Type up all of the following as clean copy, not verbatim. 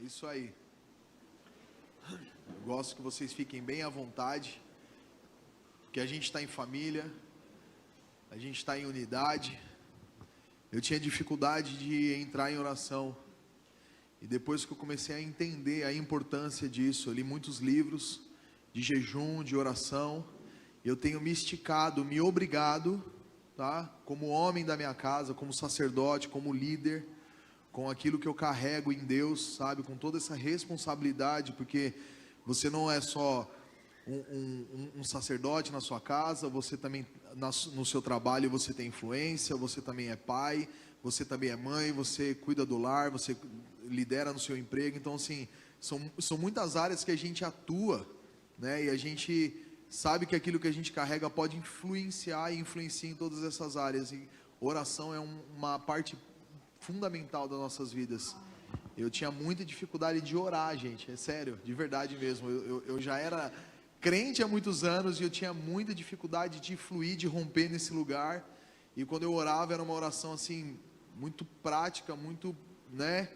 Isso aí. Eu gosto que vocês fiquem bem à vontade, porque a gente está em família, a gente está em unidade. Eu tinha dificuldade de entrar em oração, e depois que eu comecei a entender a importância disso, eu li muitos livros de jejum, de oração, eu tenho me esticado, me obrigado, tá? Como homem da minha casa, como sacerdote, como líder, com aquilo que eu carrego em Deus, sabe? Com toda essa responsabilidade, porque você não é só um sacerdote na sua casa, você também, no seu trabalho, você tem influência, você também é pai, você também é mãe, você cuida do lar, você lidera no seu emprego. Então, assim, são muitas áreas que a gente atua, né? E a gente sabe que aquilo que a gente carrega pode influenciar e influencia em todas essas áreas. E oração é uma parte fundamental das nossas vidas. Eu tinha muita dificuldade de orar, gente, é sério, de verdade mesmo. Eu já era crente há muitos anos e eu tinha muita dificuldade de fluir, de romper nesse lugar. E quando eu orava era uma oração assim, muito prática, muito, né?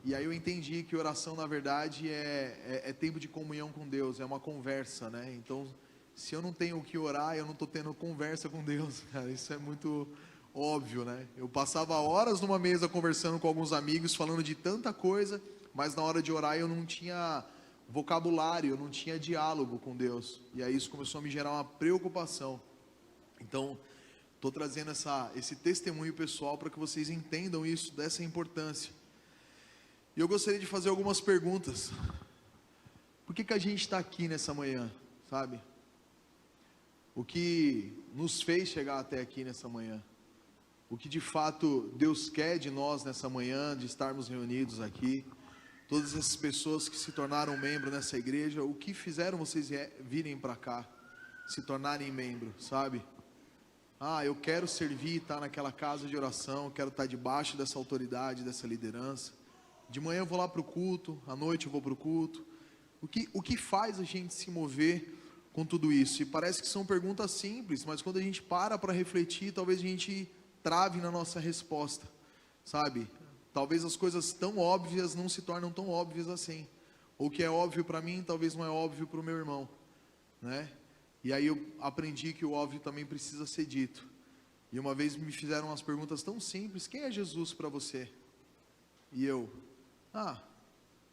E aí eu entendi que oração na verdade é tempo de comunhão com Deus, é uma conversa, né? Então, se eu não tenho o que orar, eu não estou tendo conversa com Deus, cara. Isso é muito óbvio, né? Eu passava horas numa mesa conversando com alguns amigos, falando de tanta coisa, mas na hora de orar eu não tinha vocabulário, eu não tinha diálogo com Deus. E aí isso começou a me gerar uma preocupação. Então, estou trazendo esse testemunho pessoal para que vocês entendam isso, dessa importância. E eu gostaria de fazer algumas perguntas. Por que a gente está aqui nessa manhã, sabe? O que nos fez chegar até aqui nessa manhã? O que de fato Deus quer de nós nessa manhã, de estarmos reunidos aqui? Todas essas pessoas que se tornaram membro nessa igreja, o que fizeram vocês virem para cá, se tornarem membro, sabe? Ah, eu quero servir, estar naquela casa de oração, eu quero estar debaixo dessa autoridade, dessa liderança. De manhã eu vou lá para o culto, à noite eu vou para o culto. O que faz a gente se mover com tudo isso? E parece que são perguntas simples, mas quando a gente para refletir, talvez a gente trave na nossa resposta, sabe? Talvez as coisas tão óbvias não se tornam tão óbvias assim. O que é óbvio para mim, talvez não é óbvio para o meu irmão, né? E aí eu aprendi que o óbvio também precisa ser dito. E uma vez me fizeram umas perguntas tão simples: quem é Jesus para você? E eu,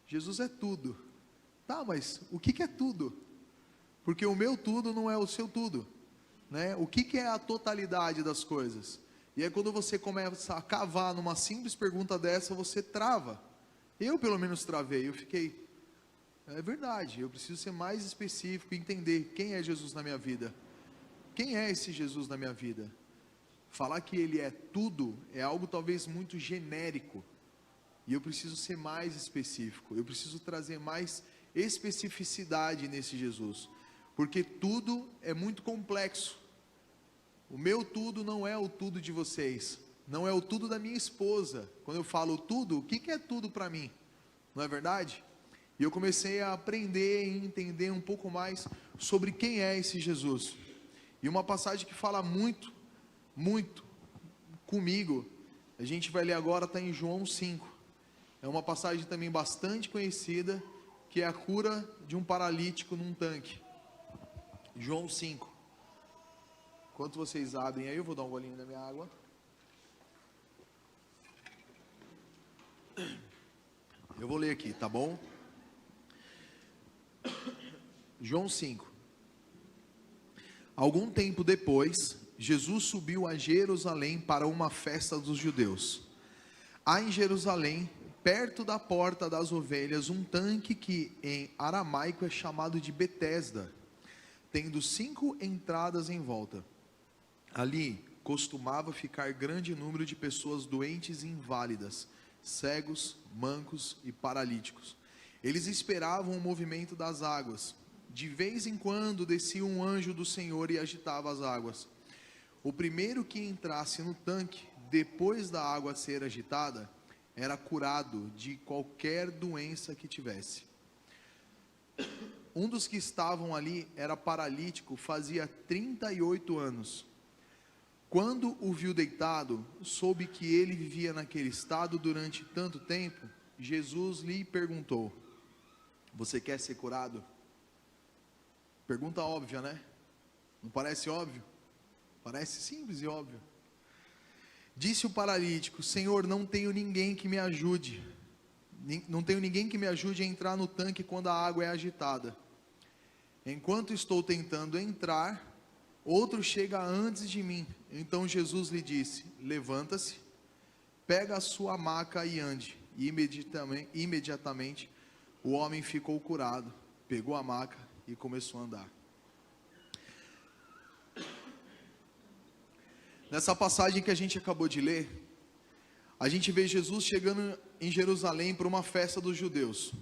Jesus é tudo. Tá, mas o que é tudo? Porque o meu tudo não é o seu tudo, né? O que é a totalidade das coisas? E aí quando você começa a cavar numa simples pergunta dessa, você trava. Eu pelo menos travei, eu fiquei, é verdade, eu preciso ser mais específico, entender quem é Jesus na minha vida. Quem é esse Jesus na minha vida? Falar que Ele é tudo é algo talvez muito genérico. E eu preciso ser mais específico, eu preciso trazer mais especificidade nesse Jesus. Porque tudo é muito complexo. O meu tudo não é o tudo de vocês, não é o tudo da minha esposa. Quando eu falo tudo, o que é tudo para mim? Não é verdade? E eu comecei a aprender e entender um pouco mais sobre quem é esse Jesus. E uma passagem que fala muito, muito comigo, a gente vai ler agora, está em João 5. É uma passagem também bastante conhecida, que é a cura de um paralítico num tanque. João 5. Enquanto vocês abrem aí, eu vou dar um golinho na minha água. Eu vou ler aqui, tá bom? João 5. Algum tempo depois, Jesus subiu a Jerusalém para uma festa dos judeus. Há em Jerusalém, perto da porta das ovelhas, um tanque que em aramaico é chamado de Betesda, tendo 5 entradas em volta. Ali costumava ficar grande número de pessoas doentes e inválidas, cegos, mancos e paralíticos. Eles esperavam o movimento das águas. De vez em quando descia um anjo do Senhor e agitava as águas. O primeiro que entrasse no tanque, depois da água ser agitada, era curado de qualquer doença que tivesse. Um dos que estavam ali era paralítico, fazia 38 anos. Quando o viu deitado, soube que ele vivia naquele estado durante tanto tempo Jesus lhe perguntou: você quer ser curado? Pergunta óbvia, né? Não parece óbvio? Parece simples e óbvio. Disse o paralítico: Senhor, não tenho ninguém que me ajude. Não tenho ninguém que me ajude a entrar no tanque quando a água é agitada. Enquanto estou tentando entrar, outro chega antes de mim. Então Jesus lhe disse: levanta-se, pega a sua maca e ande. E imediatamente o homem ficou curado, pegou a maca e começou a andar. Nessa passagem que a gente acabou de ler, a gente vê Jesus chegando em Jerusalém para uma festa dos judeus.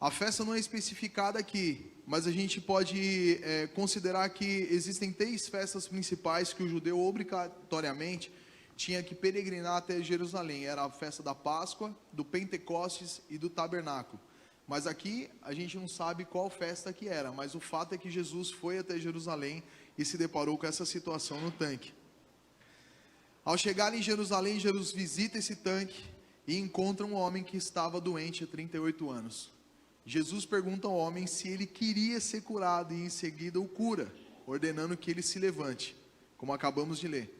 A festa não é especificada aqui, mas a gente pode considerar que existem 3 festas principais que o judeu obrigatoriamente tinha que peregrinar até Jerusalém. Era a festa da Páscoa, do Pentecostes e do Tabernáculo. Mas aqui a gente não sabe qual festa que era, mas o fato é que Jesus foi até Jerusalém e se deparou com essa situação no tanque. Ao chegar em Jerusalém, Jesus visita esse tanque e encontra um homem que estava doente há 38 anos. Jesus pergunta ao homem se ele queria ser curado e em seguida o cura, ordenando que ele se levante, como acabamos de ler.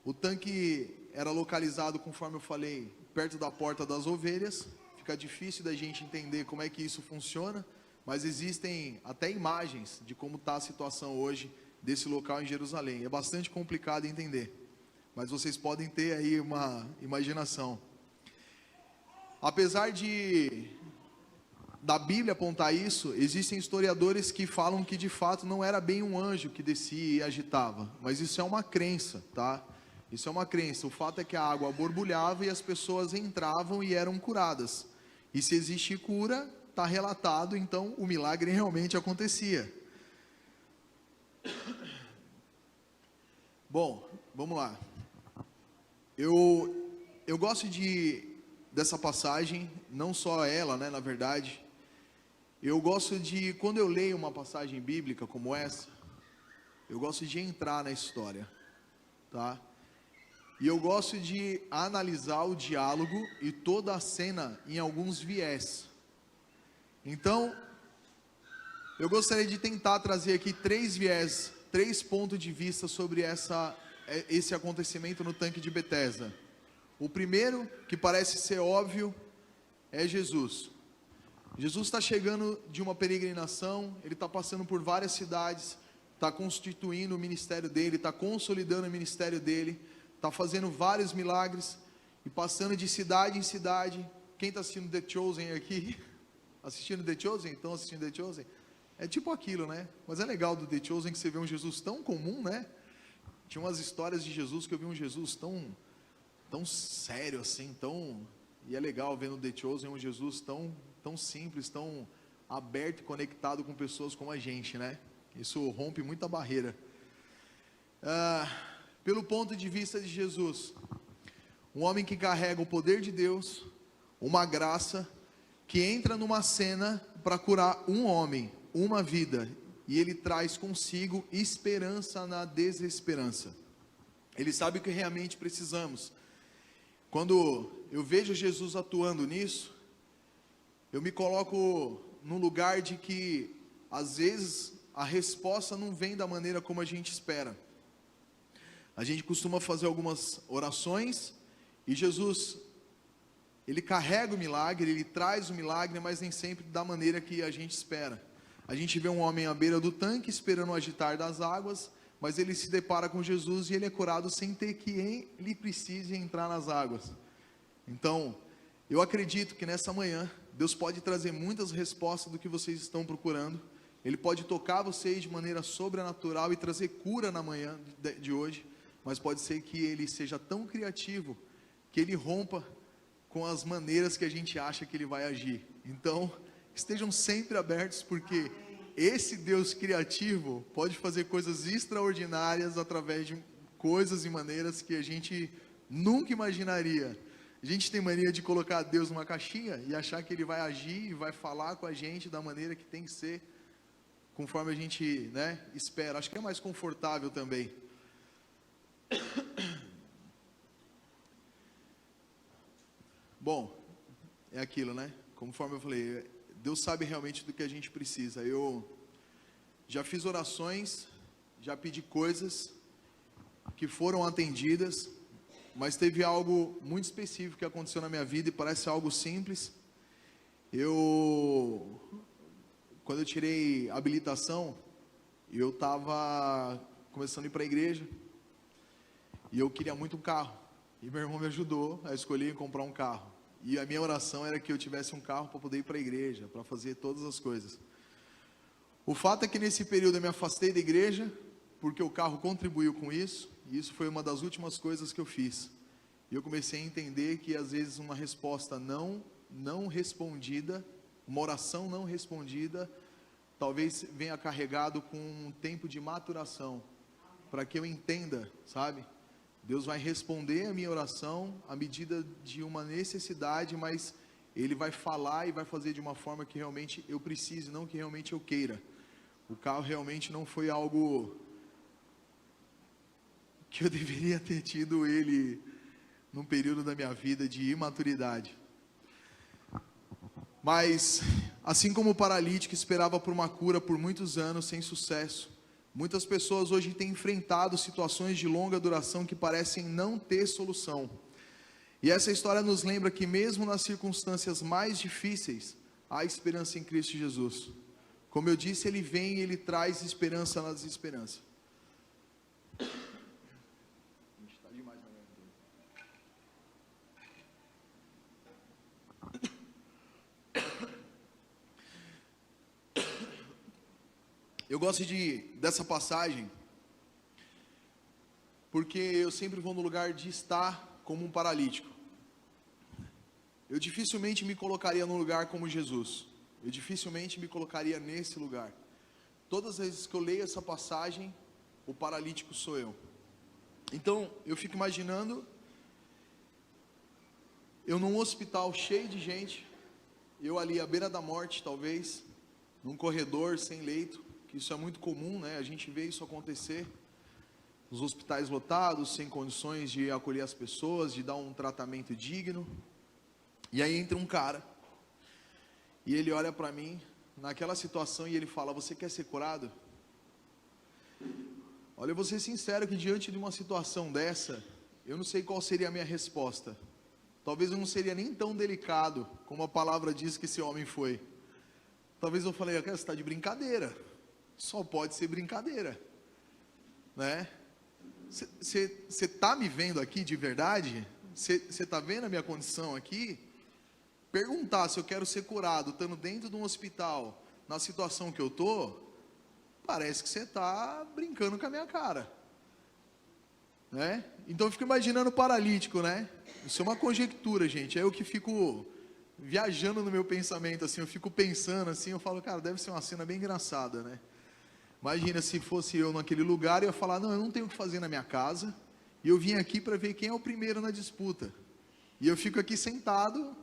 O tanque era localizado, conforme eu falei, perto da porta das ovelhas. Fica difícil da gente entender como é que isso funciona, mas existem até imagens de como está a situação hoje desse local em Jerusalém. É bastante complicado entender, mas vocês podem ter aí uma imaginação. Apesar da Bíblia apontar isso, existem historiadores que falam que de fato não era bem um anjo que descia e agitava, mas isso é uma crença, tá? Isso é uma crença. O fato é que a água borbulhava e as pessoas entravam e eram curadas. E se existe cura, está relatado, então o milagre realmente acontecia. Bom, vamos lá. Eu gosto dessa passagem, não só ela, né, na verdade. Eu gosto quando eu leio uma passagem bíblica como essa, eu gosto de entrar na história, tá? E eu gosto de analisar o diálogo e toda a cena em alguns viés. Então, eu gostaria de tentar trazer aqui 3 viés, 3 pontos de vista sobre esse acontecimento no tanque de Betesda. O primeiro, que parece ser óbvio, é Jesus. Jesus está chegando de uma peregrinação, ele está passando por várias cidades, está constituindo o ministério dele, está consolidando o ministério dele, está fazendo vários milagres e passando de cidade em cidade. Quem está assistindo The Chosen aqui? Assistindo The Chosen? Estão assistindo The Chosen? É tipo aquilo, né? Mas é legal do The Chosen que você vê um Jesus tão comum, né? Tinha umas histórias de Jesus que eu vi um Jesus tão sério assim, e é legal ver no The Chosen um Jesus tão simples, tão aberto e conectado com pessoas como a gente, né? Isso rompe muita barreira. Pelo ponto de vista de Jesus, um homem que carrega o poder de Deus, uma graça, que entra numa cena para curar um homem, uma vida, e ele traz consigo esperança na desesperança. Ele sabe o que realmente precisamos. Quando eu vejo Jesus atuando nisso, eu me coloco no lugar de que, às vezes, a resposta não vem da maneira como a gente espera. A gente costuma fazer algumas orações, e Jesus, ele carrega o milagre, ele traz o milagre, mas nem sempre da maneira que a gente espera. A gente vê um homem à beira do tanque, esperando o agitar das águas, mas ele se depara com Jesus e ele é curado sem ter que ele precise entrar nas águas. Então, eu acredito que nessa manhã, Deus pode trazer muitas respostas do que vocês estão procurando. Ele pode tocar vocês de maneira sobrenatural e trazer cura na manhã de hoje, mas pode ser que ele seja tão criativo, que ele rompa com as maneiras que a gente acha que ele vai agir. Então, estejam sempre abertos, porque esse Deus criativo pode fazer coisas extraordinárias através de coisas e maneiras que a gente nunca imaginaria. A gente tem mania de colocar Deus numa caixinha e achar que ele vai agir e vai falar com a gente da maneira que tem que ser, conforme a gente, né, espera. Acho que é mais confortável também. Bom, é aquilo, né? Conforme eu falei, Deus sabe realmente do que a gente precisa. Eu já fiz orações, já pedi coisas que foram atendidas, mas teve algo muito específico que aconteceu na minha vida e parece algo simples. Quando eu tirei a habilitação, eu estava começando a ir para a igreja e eu queria muito um carro. E meu irmão me ajudou a escolher comprar um carro. E a minha oração era que eu tivesse um carro para poder ir para a igreja, para fazer todas as coisas. O fato é que nesse período eu me afastei da igreja, porque o carro contribuiu com isso, e isso foi uma das últimas coisas que eu fiz. E eu comecei a entender que às vezes uma resposta não respondida, uma oração não respondida, talvez venha carregado com um tempo de maturação, para que eu entenda, sabe? Deus vai responder a minha oração à medida de uma necessidade, mas Ele vai falar e vai fazer de uma forma que realmente eu precise, não que realmente eu queira. O carro realmente não foi algo que eu deveria ter tido ele num período da minha vida de imaturidade. Mas, assim como o paralítico esperava por uma cura por muitos anos sem sucesso, muitas pessoas hoje têm enfrentado situações de longa duração que parecem não ter solução. E essa história nos lembra que mesmo nas circunstâncias mais difíceis, há esperança em Cristo Jesus. Como eu disse, Ele vem e Ele traz esperança na desesperança. Eu gosto dessa passagem, porque eu sempre vou no lugar de estar como um paralítico. Eu dificilmente me colocaria num lugar como Jesus. Eu dificilmente me colocaria nesse lugar. Todas as vezes que eu leio essa passagem, o paralítico sou eu. Então, eu fico imaginando, eu num hospital cheio de gente, eu ali à beira da morte talvez, num corredor sem leito, que isso é muito comum, né? A gente vê isso acontecer, os hospitais lotados, sem condições de acolher as pessoas, de dar um tratamento digno, e aí entra um cara, e ele olha para mim, naquela situação, e ele fala: você quer ser curado? Olha, eu vou ser sincero que diante de uma situação dessa, eu não sei qual seria a minha resposta. Talvez eu não seria nem tão delicado, como a palavra diz que esse homem foi. Talvez eu falei: você está de brincadeira. Só pode ser brincadeira, né? Você está me vendo aqui de verdade? Você está vendo a minha condição aqui? Perguntar se eu quero ser curado, estando dentro de um hospital, na situação que eu estou, parece que você está brincando com a minha cara, né? Então eu fico imaginando o paralítico, né? Isso é uma conjectura, gente. É eu que fico viajando no meu pensamento, assim, eu fico pensando assim, eu falo: cara, deve ser uma cena bem engraçada, né? Imagina se fosse eu naquele lugar, eu ia falar: não, eu não tenho o que fazer na minha casa, e eu vim aqui para ver quem é o primeiro na disputa, e eu fico aqui sentado,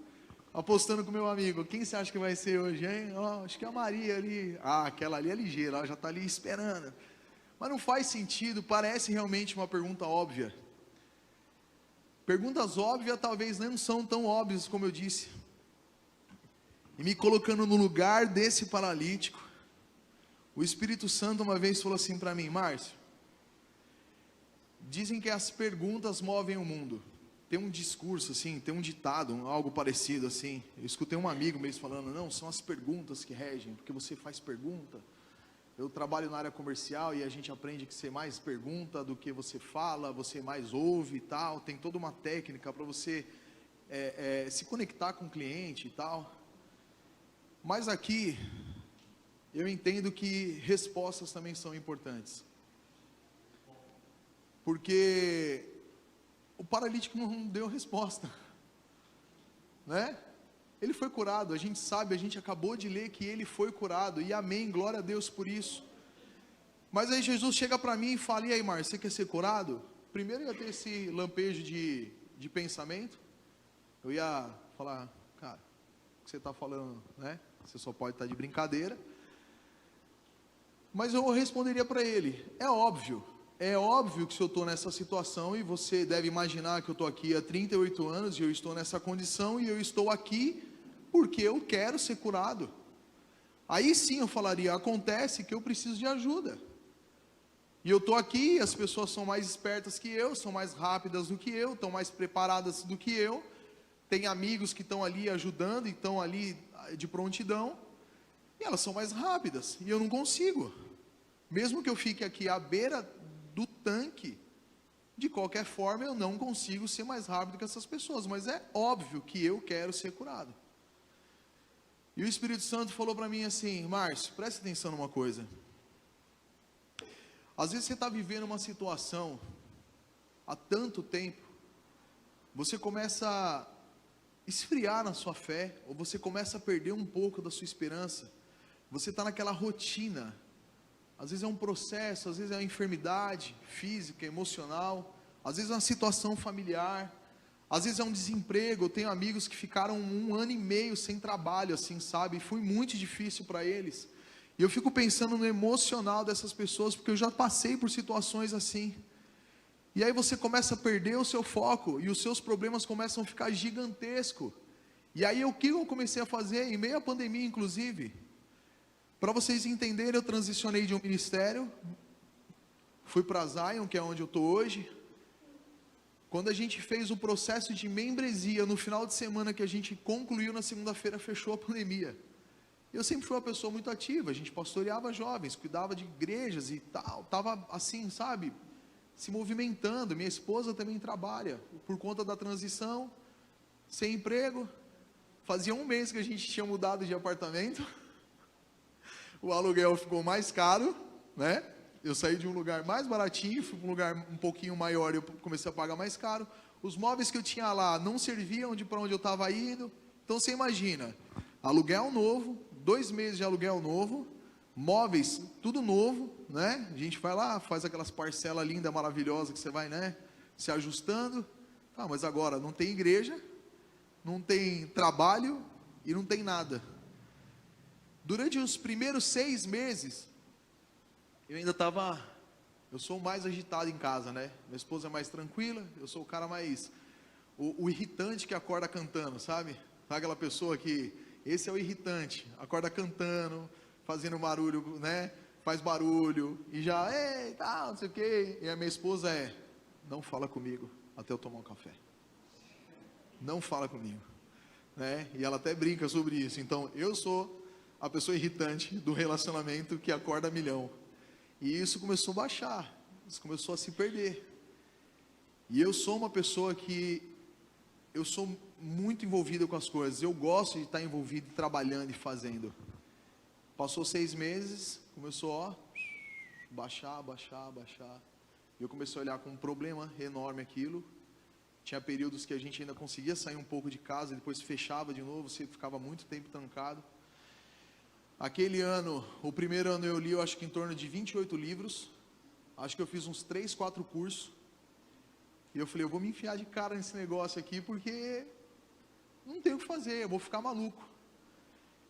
apostando com meu amigo: quem você acha que vai ser hoje, hein? Oh, acho que é a Maria ali, aquela ali é ligeira, ela já está ali esperando, mas não faz sentido, parece realmente uma pergunta óbvia. Perguntas óbvias talvez não são tão óbvias como eu disse, e me colocando no lugar desse paralítico, o Espírito Santo uma vez falou assim para mim: Márcio, dizem que as perguntas movem o mundo. Tem um discurso assim, tem um ditado, algo parecido assim. Eu escutei um amigo mesmo falando: não, são as perguntas que regem, porque você faz pergunta. Eu trabalho na área comercial e a gente aprende que você mais pergunta do que você fala, você mais ouve e tal. Tem toda uma técnica para você se conectar com o cliente e tal. Mas aqui eu entendo que respostas também são importantes, porque o paralítico não deu resposta, né? Ele foi curado, a gente sabe, a gente acabou de ler que ele foi curado, e amém, glória a Deus por isso. Mas aí Jesus chega para mim e fala: e aí, Márcio, você quer ser curado? Primeiro eu ia ter esse lampejo de pensamento, eu ia falar: cara, o que você está falando, né? Você só pode estar de brincadeira. Mas eu responderia para ele: é óbvio que se eu estou nessa situação, e você deve imaginar que eu estou aqui há 38 anos, e eu estou nessa condição, e eu estou aqui porque eu quero ser curado. Aí sim eu falaria, acontece que eu preciso de ajuda. E eu estou aqui, as pessoas são mais espertas que eu, são mais rápidas do que eu, estão mais preparadas do que eu. Tem amigos que estão ali ajudando, e estão ali de prontidão. E elas são mais rápidas, e eu não consigo. Mesmo que eu fique aqui à beira do tanque, de qualquer forma eu não consigo ser mais rápido que essas pessoas. Mas é óbvio que eu quero ser curado. E o Espírito Santo falou para mim assim, Márcio, preste atenção numa coisa. Às vezes você está vivendo uma situação há tanto tempo, você começa a esfriar na sua fé, ou você começa a perder um pouco da sua esperança. Você está naquela rotina, às vezes é um processo, às vezes é uma enfermidade física, emocional, às vezes é uma situação familiar, às vezes é um desemprego. Eu tenho amigos que ficaram 1 ano e meio sem trabalho, assim, sabe, e foi muito difícil para eles, e eu fico pensando no emocional dessas pessoas, porque eu já passei por situações assim, e aí você começa a perder o seu foco, e os seus problemas começam a ficar gigantescos, e aí o que eu comecei a fazer, em meio à pandemia inclusive, para vocês entenderem, eu transicionei de um ministério, fui para Zion, que é onde eu estou hoje. Quando a gente fez o processo de membresia, no final de semana que a gente concluiu, na segunda-feira fechou a pandemia. Eu sempre fui uma pessoa muito ativa, a gente pastoreava jovens, cuidava de igrejas e tal, estava assim, sabe, se movimentando. Minha esposa também trabalha, por conta da transição, sem emprego. Fazia 1 mês que a gente tinha mudado de apartamento, o aluguel ficou mais caro, né? Eu saí de um lugar mais baratinho, fui para um lugar um pouquinho maior, eu comecei a pagar mais caro. Os móveis que eu tinha lá não serviam para onde eu estava indo. Então você imagina, aluguel novo, 2 meses de aluguel novo, móveis tudo novo, né? A gente vai lá, faz aquelas parcelas lindas, maravilhosas, que você vai, né, se ajustando. Ah, mas agora não tem igreja, não tem trabalho e não tem nada. Durante os primeiros 6 meses, eu ainda estava, eu sou o mais agitado em casa, né? Minha esposa é mais tranquila, eu sou o cara mais, o irritante que acorda cantando, sabe? Sabe aquela pessoa que, esse é o irritante, acorda cantando, fazendo barulho, né? Faz barulho, e já, ei, tal, não sei o quê. E a minha esposa não fala comigo até eu tomar um café. Não fala comigo, né? E ela até brinca sobre isso. Então, eu sou a pessoa irritante do relacionamento que acorda a milhão. E isso começou a baixar, isso começou a se perder. E eu sou uma pessoa que, eu sou muito envolvido com as coisas, eu gosto de estar envolvido, trabalhando e fazendo. Passou 6 meses, começou a baixar. E eu comecei a olhar com um problema enorme aquilo. Tinha períodos que a gente ainda conseguia sair um pouco de casa, depois fechava de novo, você ficava muito tempo trancado. Aquele ano, o primeiro ano eu li, eu acho que em torno de 28 livros, acho que eu fiz uns 3, 4 cursos, e eu falei, eu vou me enfiar de cara nesse negócio aqui, porque não tem o que fazer, eu vou ficar maluco.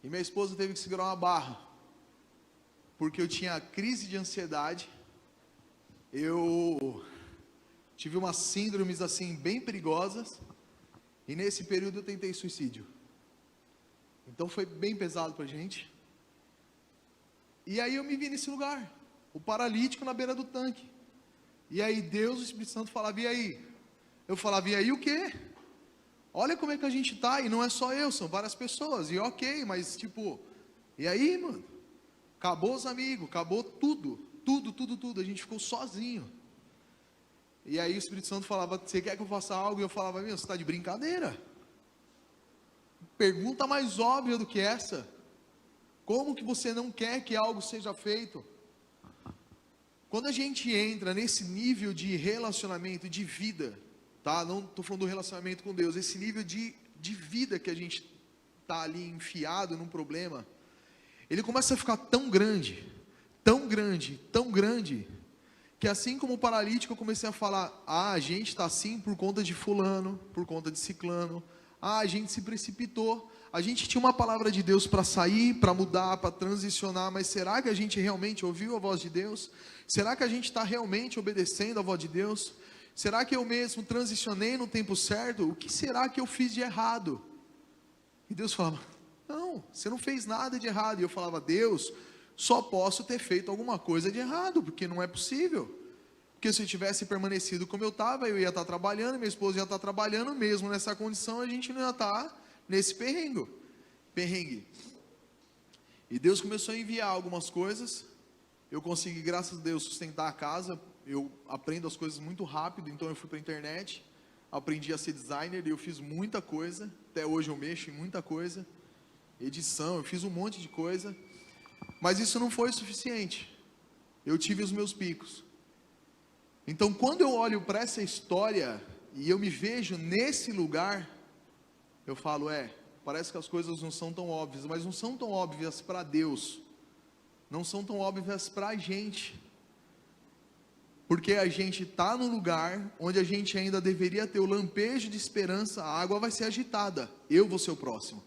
E minha esposa teve que segurar uma barra, porque eu tinha crise de ansiedade, eu tive umas síndromes assim, bem perigosas, e nesse período eu tentei suicídio. Então foi bem pesado pra gente. E aí eu me vi nesse lugar, o paralítico na beira do tanque. E aí Deus, o Espírito Santo falava, e aí? Eu falava, e aí o quê? Olha como é que a gente tá, e não é só eu, são várias pessoas, e ok, mas tipo, e aí, mano? Acabou os amigos, acabou tudo, a gente ficou sozinho. E aí o Espírito Santo falava, você quer que eu faça algo? E eu falava, meu, você está de brincadeira? Pergunta mais óbvia do que essa. Como que você não quer que algo seja feito? Quando a gente entra nesse nível de relacionamento, de vida, tá? Não estou falando do relacionamento com Deus, esse nível de vida que a gente está ali enfiado num problema, ele começa a ficar tão grande, que assim como o paralítico eu comecei a falar, a gente está assim por conta de fulano, por conta de ciclano, a gente se precipitou, a gente tinha uma palavra de Deus para sair, para mudar, para transicionar, mas será que a gente realmente ouviu a voz de Deus? Será que a gente está realmente obedecendo a voz de Deus? Será que eu mesmo transicionei no tempo certo? O que será que eu fiz de errado? E Deus falava, não, você não fez nada de errado. E eu falava, Deus, só posso ter feito alguma coisa de errado, porque não é possível. Porque se eu tivesse permanecido como eu estava, eu ia estar trabalhando, minha esposa ia estar trabalhando, mesmo nessa condição, a gente não ia estar nesse perrengue. E Deus começou a enviar algumas coisas, eu consegui, graças a Deus, sustentar a casa. Eu aprendo as coisas muito rápido, então eu fui para a internet, aprendi a ser designer, e eu fiz muita coisa, até hoje eu mexo em muita coisa, edição, eu fiz um monte de coisa, mas isso não foi suficiente, eu tive os meus picos. Então quando eu olho para essa história, e eu me vejo nesse lugar, eu falo, parece que as coisas não são tão óbvias, mas não são tão óbvias para Deus, não são tão óbvias para a gente, porque a gente está no lugar onde a gente ainda deveria ter o lampejo de esperança. A água vai ser agitada, eu vou ser o próximo.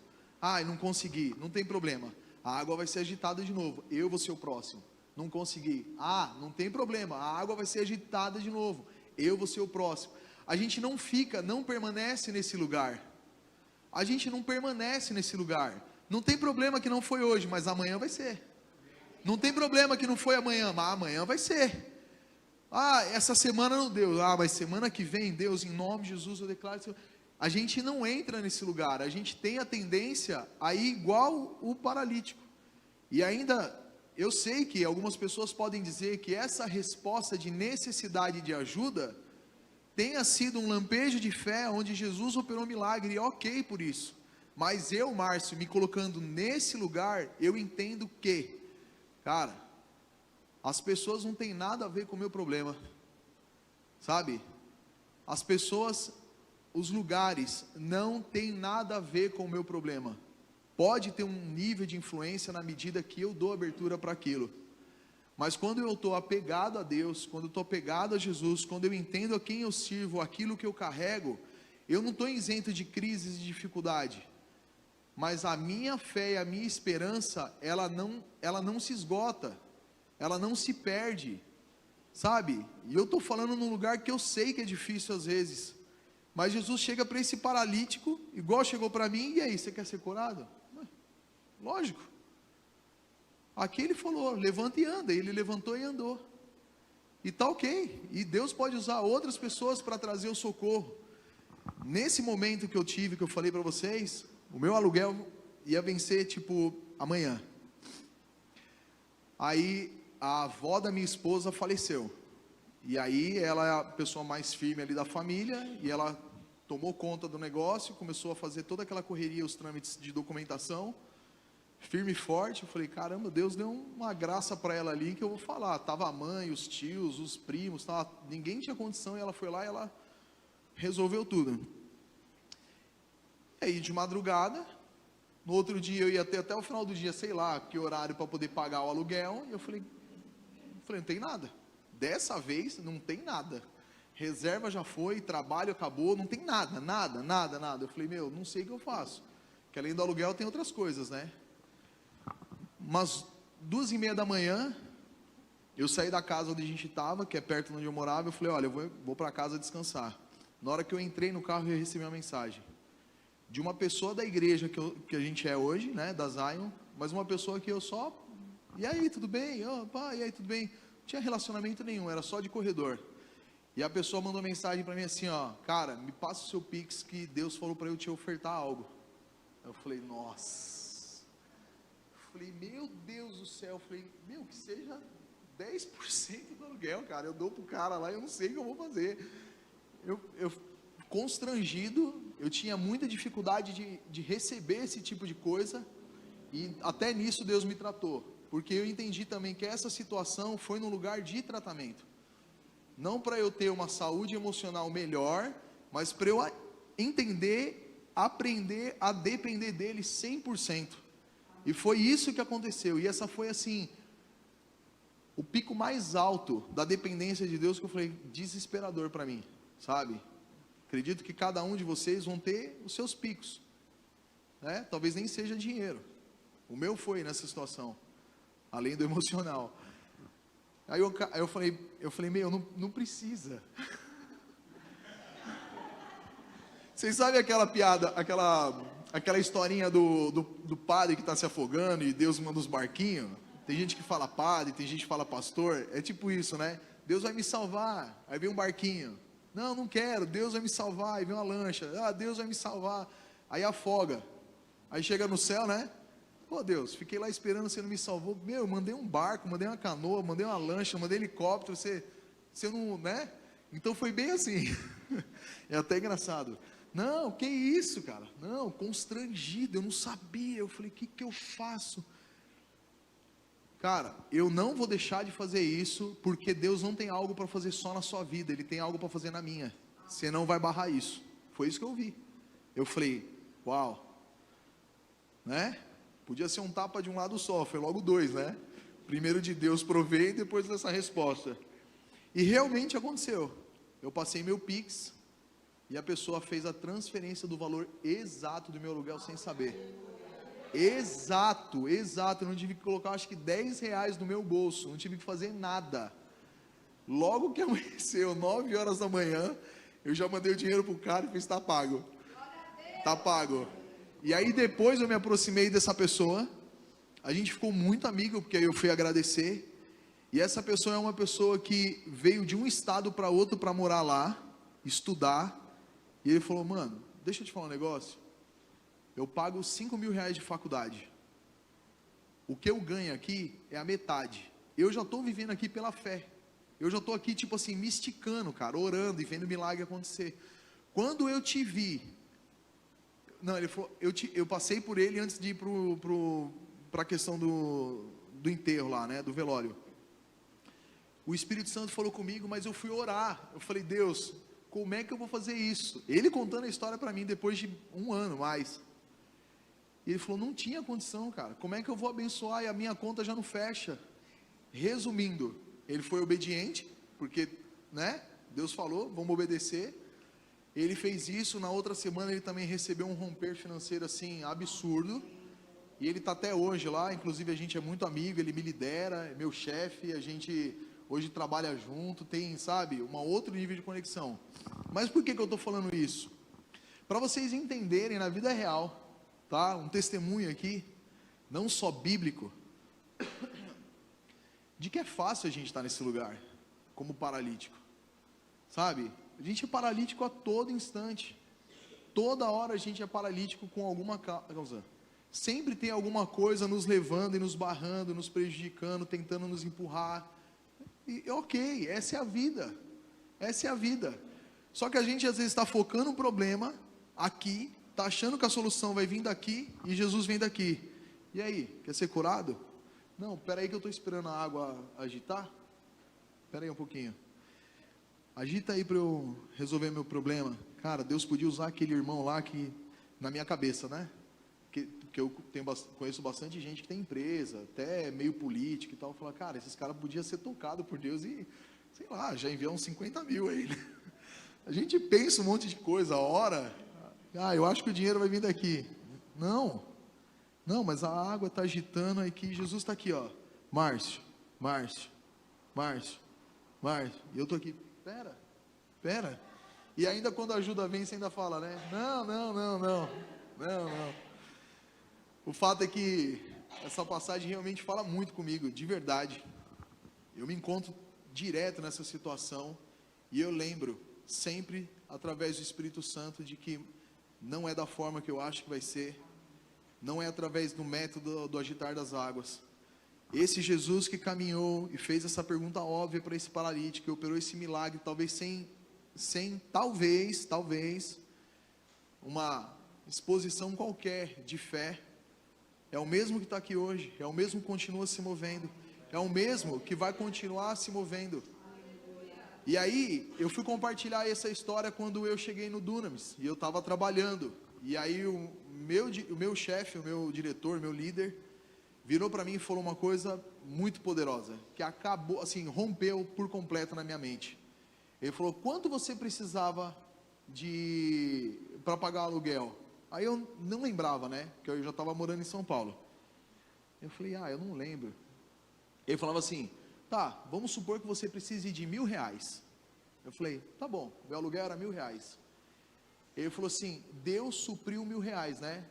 Não consegui, não tem problema, a água vai ser agitada de novo, eu vou ser o próximo. Não consegui, não tem problema, a água vai ser agitada de novo, eu vou ser o próximo. A gente não permanece nesse lugar, a gente não permanece nesse lugar. Não tem problema que não foi hoje, mas amanhã vai ser. Não tem problema que não foi amanhã, mas amanhã vai ser. Essa semana não deu, mas semana que vem, Deus, em nome de Jesus, eu declaro. A gente não entra nesse lugar, a gente tem a tendência a ir igual o paralítico. E ainda, eu sei que algumas pessoas podem dizer que essa resposta de necessidade de ajuda tenha sido um lampejo de fé, onde Jesus operou milagre, e ok por isso. Mas eu, Márcio, me colocando nesse lugar, eu entendo que, cara, as pessoas não têm nada a ver com o meu problema, sabe? As pessoas, os lugares, não tem nada a ver com o meu problema. Pode ter um nível de influência na medida que eu dou abertura para aquilo. Mas quando eu estou apegado a Deus, quando eu estou apegado a Jesus, quando eu entendo a quem eu sirvo, aquilo que eu carrego, eu não estou isento de crises e dificuldade. Mas a minha fé e a minha esperança, ela não se esgota, ela não se perde, sabe? E eu estou falando num lugar que eu sei que é difícil às vezes, mas Jesus chega para esse paralítico, igual chegou para mim, e aí, você quer ser curado? Lógico. Aqui ele falou, levanta e anda, ele levantou e andou, e está ok, e Deus pode usar outras pessoas para trazer o socorro. Nesse momento que eu tive, que eu falei para vocês, o meu aluguel ia vencer tipo amanhã. Aí a avó da minha esposa faleceu, e aí ela é a pessoa mais firme ali da família, e ela tomou conta do negócio, começou a fazer toda aquela correria, os trâmites de documentação, firme e forte. Eu falei, caramba, Deus deu uma graça para ela ali, que eu vou falar. Estava a mãe, os tios, os primos, ninguém tinha condição, e ela foi lá e ela resolveu tudo. E aí de madrugada, no outro dia eu ia ter até o final do dia, sei lá, que horário para poder pagar o aluguel, e eu falei, não tem nada, dessa vez não tem nada, reserva já foi, trabalho acabou, não tem nada. Eu falei, não sei o que eu faço, que além do aluguel tem outras coisas, né? Mas 2:30 da manhã, eu saí da casa onde a gente estava, que é perto de onde eu morava, eu falei, olha, eu vou para casa descansar. Na hora que eu entrei no carro, eu recebi uma mensagem de uma pessoa da igreja que a gente é hoje, né, da Zion, mas uma pessoa que eu só, e aí, tudo bem? E aí, tudo bem? Não tinha relacionamento nenhum, era só de corredor. E a pessoa mandou mensagem para mim assim, cara, me passa o seu Pix, que Deus falou para eu te ofertar algo. Eu falei, nossa. Eu falei, meu Deus do céu. Eu falei, que seja 10% do aluguel, cara. Eu dou pro cara lá, eu não sei o que eu vou fazer. Eu constrangido, eu tinha muita dificuldade de receber esse tipo de coisa, e até nisso Deus me tratou, porque eu entendi também que essa situação foi num lugar de tratamento, não para eu ter uma saúde emocional melhor, mas para eu entender, aprender a depender dele 100%, e foi isso que aconteceu, e essa foi assim, o pico mais alto da dependência de Deus, que eu falei, desesperador para mim, sabe? Acredito que cada um de vocês vão ter os seus picos, né? Talvez nem seja dinheiro, o meu foi nessa situação, além do emocional. Aí eu falei, não precisa. Vocês sabem aquela piada, aquela aquela historinha do padre que está se afogando e Deus manda os barquinhos? Tem gente que fala padre, tem gente que fala pastor, é tipo isso, né? Deus vai me salvar, aí vem um barquinho. Não, não quero, Deus vai me salvar, aí vem uma lancha. Ah, Deus vai me salvar, aí afoga. Aí chega no céu, né? Pô, Deus, fiquei lá esperando, você não me salvou. Meu, eu mandei um barco, mandei uma canoa, mandei uma lancha, mandei helicóptero, você não, né? Então foi bem assim. É até engraçado. Não, que isso, cara? Não, constrangido, eu não sabia. Eu falei, o que eu faço? Cara, eu não vou deixar de fazer isso, porque Deus não tem algo para fazer só na sua vida, Ele tem algo para fazer na minha. Você não vai barrar isso. Foi isso que eu vi. Eu falei, uau, né? Podia ser um tapa de um lado só, foi logo dois, né? Primeiro de Deus provei, depois dessa resposta. E realmente aconteceu. Eu passei meu Pix, e a pessoa fez a transferência do valor exato do meu aluguel sem saber. Exato, eu não tive que colocar acho que 10 reais no meu bolso, não tive que fazer nada. Logo que amanheceu, 9 horas da manhã, eu já mandei o dinheiro pro cara e fiz, tá pago. Tá pago. E aí depois eu me aproximei dessa pessoa, a gente ficou muito amigo, porque aí eu fui agradecer, e essa pessoa é uma pessoa que veio de um estado para outro para morar lá, estudar, e ele falou, mano, deixa eu te falar um negócio, eu pago 5 mil reais de faculdade, o que eu ganho aqui é a metade, eu já estou vivendo aqui pela fé, eu já estou aqui tipo assim, me esticando, cara, orando e vendo o milagre acontecer. Quando eu te vi, não, ele falou, eu passei por ele antes de ir para a questão do enterro lá, né, do velório, o Espírito Santo falou comigo, mas eu fui orar, eu falei, Deus, como é que eu vou fazer isso? Ele contando a história para mim depois de um ano mais, e ele falou, não tinha condição, cara, como é que eu vou abençoar e a minha conta já não fecha? Resumindo, ele foi obediente, porque, né, Deus falou, vamos obedecer, ele fez isso, na outra semana ele também recebeu um romper financeiro assim, absurdo, e ele está até hoje lá, inclusive a gente é muito amigo, ele me lidera, é meu chefe, a gente hoje trabalha junto, tem, sabe, um outro nível de conexão. Mas por que eu estou falando isso? Para vocês entenderem na vida real, tá? Um testemunho aqui, não só bíblico, de que é fácil a gente estar nesse lugar, como paralítico, sabe? A gente é paralítico a todo instante, toda hora a gente é paralítico com alguma causa, sempre tem alguma coisa nos levando e nos barrando, nos prejudicando, tentando nos empurrar, e ok, essa é a vida, só que a gente às vezes está focando no problema, aqui, está achando que a solução vai vir daqui, e Jesus vem daqui, e aí, quer ser curado? Não, espera aí que eu estou esperando a água agitar, espera aí um pouquinho, agita aí para eu resolver meu problema. Cara, Deus podia usar aquele irmão lá que, na minha cabeça, né, que eu conheço bastante gente que tem empresa, até meio político e tal, falar, cara, esses caras podiam ser tocados por Deus e, sei lá, já enviar uns 50 mil aí, né? A gente pensa um monte de coisa, ora, eu acho que o dinheiro vai vir daqui, não, mas a água está agitando aqui, Jesus está aqui, ó, Márcio, e eu estou aqui, pera, e ainda quando a ajuda vem, você ainda fala, né, não, o fato é que essa passagem realmente fala muito comigo, de verdade, eu me encontro direto nessa situação, e eu lembro, sempre, através do Espírito Santo, de que não é da forma que eu acho que vai ser, não é através do método do agitar das águas, esse Jesus que caminhou e fez essa pergunta óbvia para esse paralítico, operou esse milagre, talvez sem talvez, uma exposição qualquer de fé, é o mesmo que está aqui hoje, é o mesmo que continua se movendo, é o mesmo que vai continuar se movendo. E aí, eu fui compartilhar essa história quando eu cheguei no Dunamis, e eu estava trabalhando, e aí o meu chefe, o meu diretor, o meu líder, virou para mim e falou uma coisa muito poderosa, que acabou, assim, rompeu por completo na minha mente. Ele falou, quanto você precisava para pagar o aluguel? Aí eu não lembrava, né, porque eu já estava morando em São Paulo. Eu falei, eu não lembro. Ele falava assim, tá, vamos supor que você precise de R$1.000. Eu falei, tá bom, meu aluguel era R$1.000. Ele falou assim, Deus supriu R$1.000, né?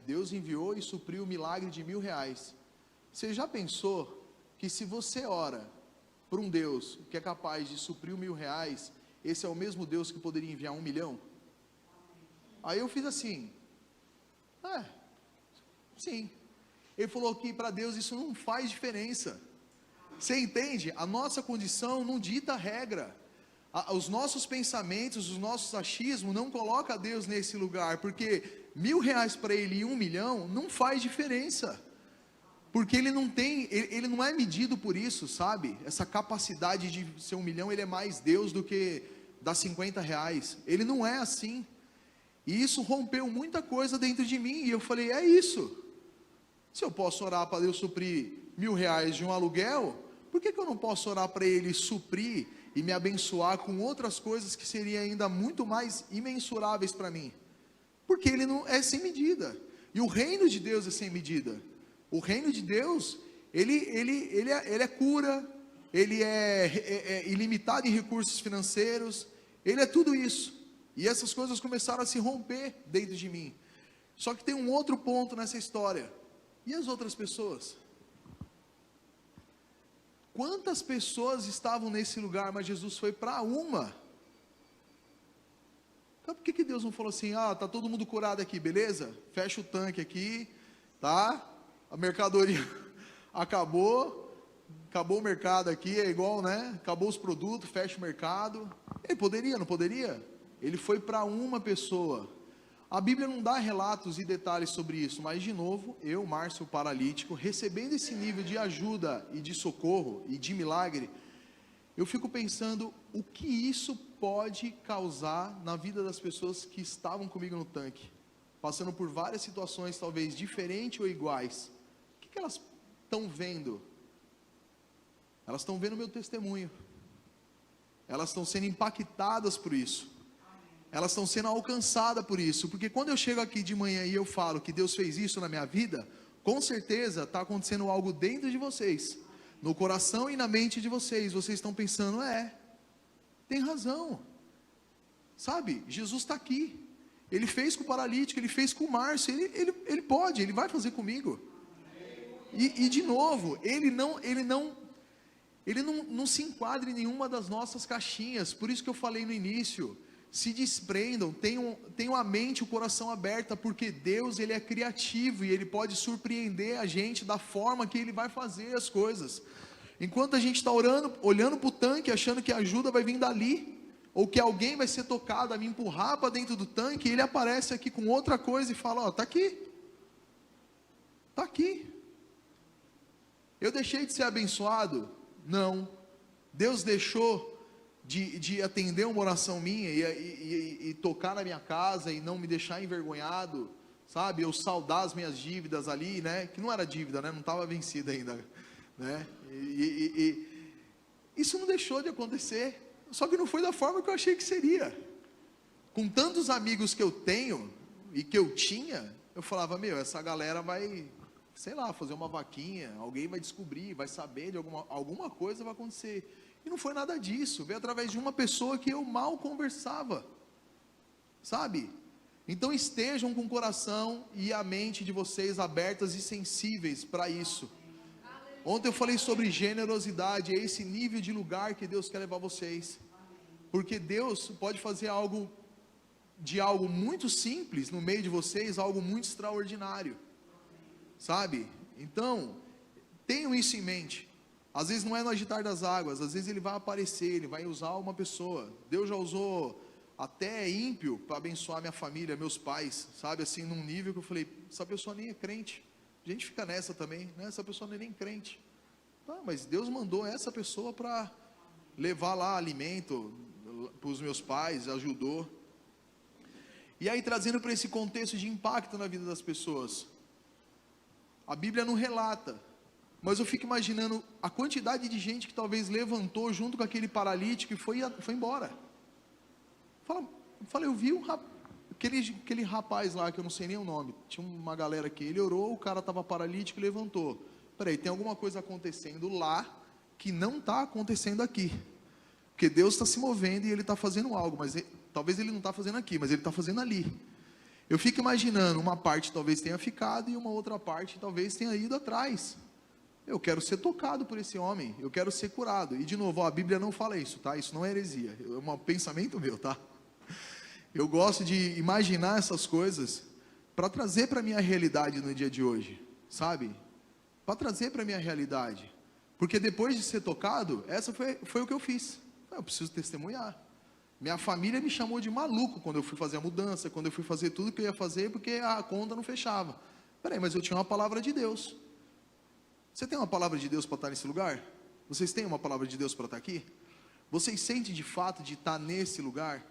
Deus enviou e supriu o milagre de R$1.000. Você já pensou que se você ora por um Deus que é capaz de suprir R$1.000, esse é o mesmo Deus que poderia enviar 1 milhão? Aí eu fiz assim, sim. Ele falou que para Deus isso não faz diferença. Você entende? A nossa condição não dita regra. Os nossos pensamentos, os nossos achismos não colocam Deus nesse lugar, porque R$1.000 para ele e 1 milhão não faz diferença, porque ele não é medido por isso, sabe? Essa capacidade de ser 1 milhão, ele é mais Deus do que dar R$50, ele não é assim, e isso rompeu muita coisa dentro de mim, e eu falei, é isso, se eu posso orar para Deus suprir R$1.000 de um aluguel, por que eu não posso orar para Ele suprir e me abençoar com outras coisas que seriam ainda muito mais imensuráveis para mim? Porque Ele não é sem medida, e o reino de Deus é sem medida. O reino de Deus, ele é cura, Ele é ilimitado em recursos financeiros, Ele é tudo isso, e essas coisas começaram a se romper dentro de mim. Só que tem um outro ponto nessa história, e as outras pessoas? Quantas pessoas estavam nesse lugar, mas Jesus foi para uma? Então por que Deus não falou assim, tá todo mundo curado aqui, beleza? Fecha o tanque aqui, tá? A mercadoria acabou o mercado aqui, é igual, né? Acabou os produtos, fecha o mercado. Ele poderia, não poderia? Ele foi para uma pessoa. A Bíblia não dá relatos e detalhes sobre isso, mas de novo, eu, Márcio, paralítico, recebendo esse nível de ajuda e de socorro e de milagre, eu fico pensando o que isso pode causar na vida das pessoas que estavam comigo no tanque, passando por várias situações talvez diferentes ou iguais. O que elas estão vendo? Elas estão vendo o meu testemunho, elas estão sendo impactadas por isso, elas estão sendo alcançadas por isso, porque quando eu chego aqui de manhã e eu falo que Deus fez isso na minha vida, com certeza está acontecendo algo dentro de vocês, no coração e na mente de vocês. Vocês estão pensando, tem razão, sabe? Jesus está aqui, Ele fez com o paralítico, Ele fez com o Márcio, Ele pode, Ele vai fazer comigo. E de novo, Ele não se enquadra em nenhuma das nossas caixinhas. Por isso que eu falei no início, se desprendam, tenham a mente e o coração aberta, porque Deus, Ele é criativo, e Ele pode surpreender a gente da forma que Ele vai fazer as coisas. Enquanto a gente está orando, olhando para o tanque, achando que a ajuda vai vir dali, ou que alguém vai ser tocado a me empurrar para dentro do tanque, Ele aparece aqui com outra coisa e fala, está aqui, eu deixei de ser abençoado? Não. Deus deixou de atender uma oração minha e tocar na minha casa e não me deixar envergonhado, sabe? Eu saldar as minhas dívidas ali, né? Que não era dívida, né? Não estava vencida ainda, né? Isso não deixou de acontecer, só que não foi da forma que eu achei que seria. Com tantos amigos que eu tenho e que eu tinha, eu falava, essa galera vai, sei lá, fazer uma vaquinha, alguém vai descobrir, vai saber de alguma coisa vai acontecer. E não foi nada disso, veio através de uma pessoa que eu mal conversava, sabe? Então estejam com o coração e a mente de vocês abertas e sensíveis para isso. Ontem eu falei sobre generosidade, é esse nível de lugar que Deus quer levar vocês, porque Deus pode fazer algo muito simples no meio de vocês, algo muito extraordinário, sabe? Então, tenham isso em mente. Às vezes não é no agitar das águas, às vezes Ele vai aparecer, Ele vai usar uma pessoa. Deus já usou até ímpio para abençoar minha família, meus pais, sabe, assim, num nível que eu falei, essa pessoa nem é crente. A gente fica nessa também, né? Essa pessoa não é nem crente. Mas Deus mandou essa pessoa para levar lá alimento para os meus pais, ajudou. E aí, trazendo para esse contexto de impacto na vida das pessoas, a Bíblia não relata, mas eu fico imaginando a quantidade de gente que talvez levantou junto com aquele paralítico e foi embora. Eu vi aquele rapaz lá, que eu não sei nem o nome, tinha uma galera aqui, ele orou, o cara estava paralítico e levantou. Peraí, tem alguma coisa acontecendo lá, que não está acontecendo aqui, porque Deus está se movendo e Ele está fazendo algo, mas talvez Ele não está fazendo aqui, mas Ele está fazendo ali. Eu fico imaginando, uma parte talvez tenha ficado e uma outra parte talvez tenha ido atrás. Eu quero ser tocado por esse homem, eu quero ser curado. E de novo, ó, a Bíblia não fala isso, tá? Isso não é heresia, é um pensamento meu, tá? Eu gosto de imaginar essas coisas para trazer para a minha realidade no dia de hoje, sabe? Para trazer para a minha realidade. Porque depois de ser tocado, essa foi o que eu fiz. Eu preciso testemunhar. Minha família me chamou de maluco quando eu fui fazer a mudança, quando eu fui fazer tudo que eu ia fazer, porque a conta não fechava. Peraí, mas eu tinha uma palavra de Deus. Você tem uma palavra de Deus para estar nesse lugar? Vocês têm uma palavra de Deus para estar aqui? Vocês sentem de fato de estar nesse lugar?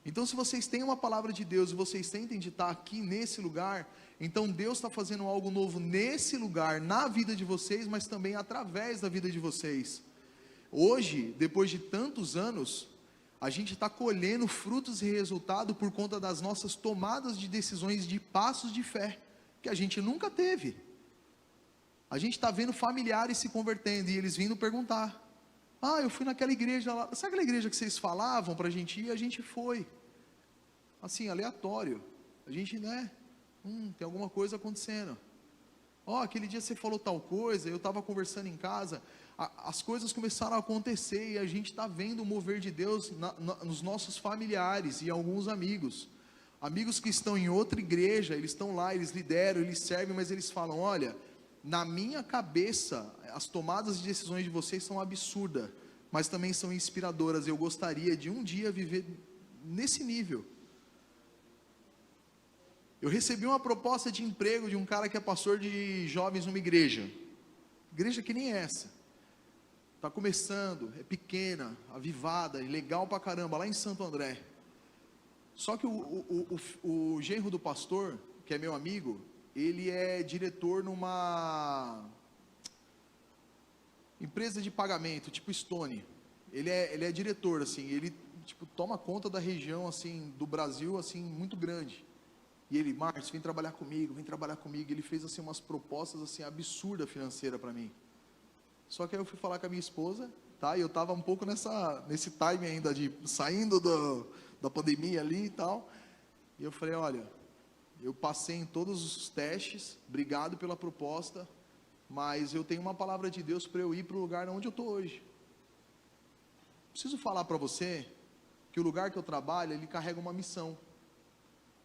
Então, se vocês têm uma palavra de Deus e vocês sentem de estar aqui nesse lugar, então Deus está fazendo algo novo nesse lugar, na vida de vocês, mas também através da vida de vocês. Hoje, depois de tantos anos, a gente está colhendo frutos e resultado por conta das nossas tomadas de decisões, de passos de fé, que a gente nunca teve. A gente está vendo familiares se convertendo e eles vindo perguntar: ah, eu fui naquela igreja lá, sabe aquela igreja que vocês falavam para a gente ir? A gente foi, assim, aleatório, a gente, né, tem alguma coisa acontecendo, ó, aquele dia você falou tal coisa, eu estava conversando em casa, as coisas começaram a acontecer, e a gente está vendo o mover de Deus nos nossos familiares, e alguns amigos que estão em outra igreja, eles estão lá, eles lideram, eles servem, mas eles falam: olha, na minha cabeça, as tomadas de decisões de vocês são absurdas, mas também são inspiradoras. Eu gostaria de um dia viver nesse nível. Eu recebi uma proposta de emprego de um cara que é pastor de jovens numa igreja que nem essa, está começando, é pequena, avivada, legal pra caramba, lá em Santo André. Só que o genro do pastor, que é meu amigo, ele é diretor numa empresa de pagamento, tipo Stone. Ele é diretor, assim, ele tipo toma conta da região, assim, do Brasil, assim, muito grande. E ele: Márcio, vem trabalhar comigo. Ele fez, assim, umas propostas, assim, absurdas financeiras para mim. Só que aí eu fui falar com a minha esposa, tá? E eu estava um pouco nesse time ainda de saindo da pandemia ali e tal. E eu falei: olha, eu passei em todos os testes, obrigado pela proposta, mas eu tenho uma palavra de Deus para eu ir para o lugar onde eu estou hoje. Preciso falar para você que o lugar que eu trabalho, ele carrega uma missão.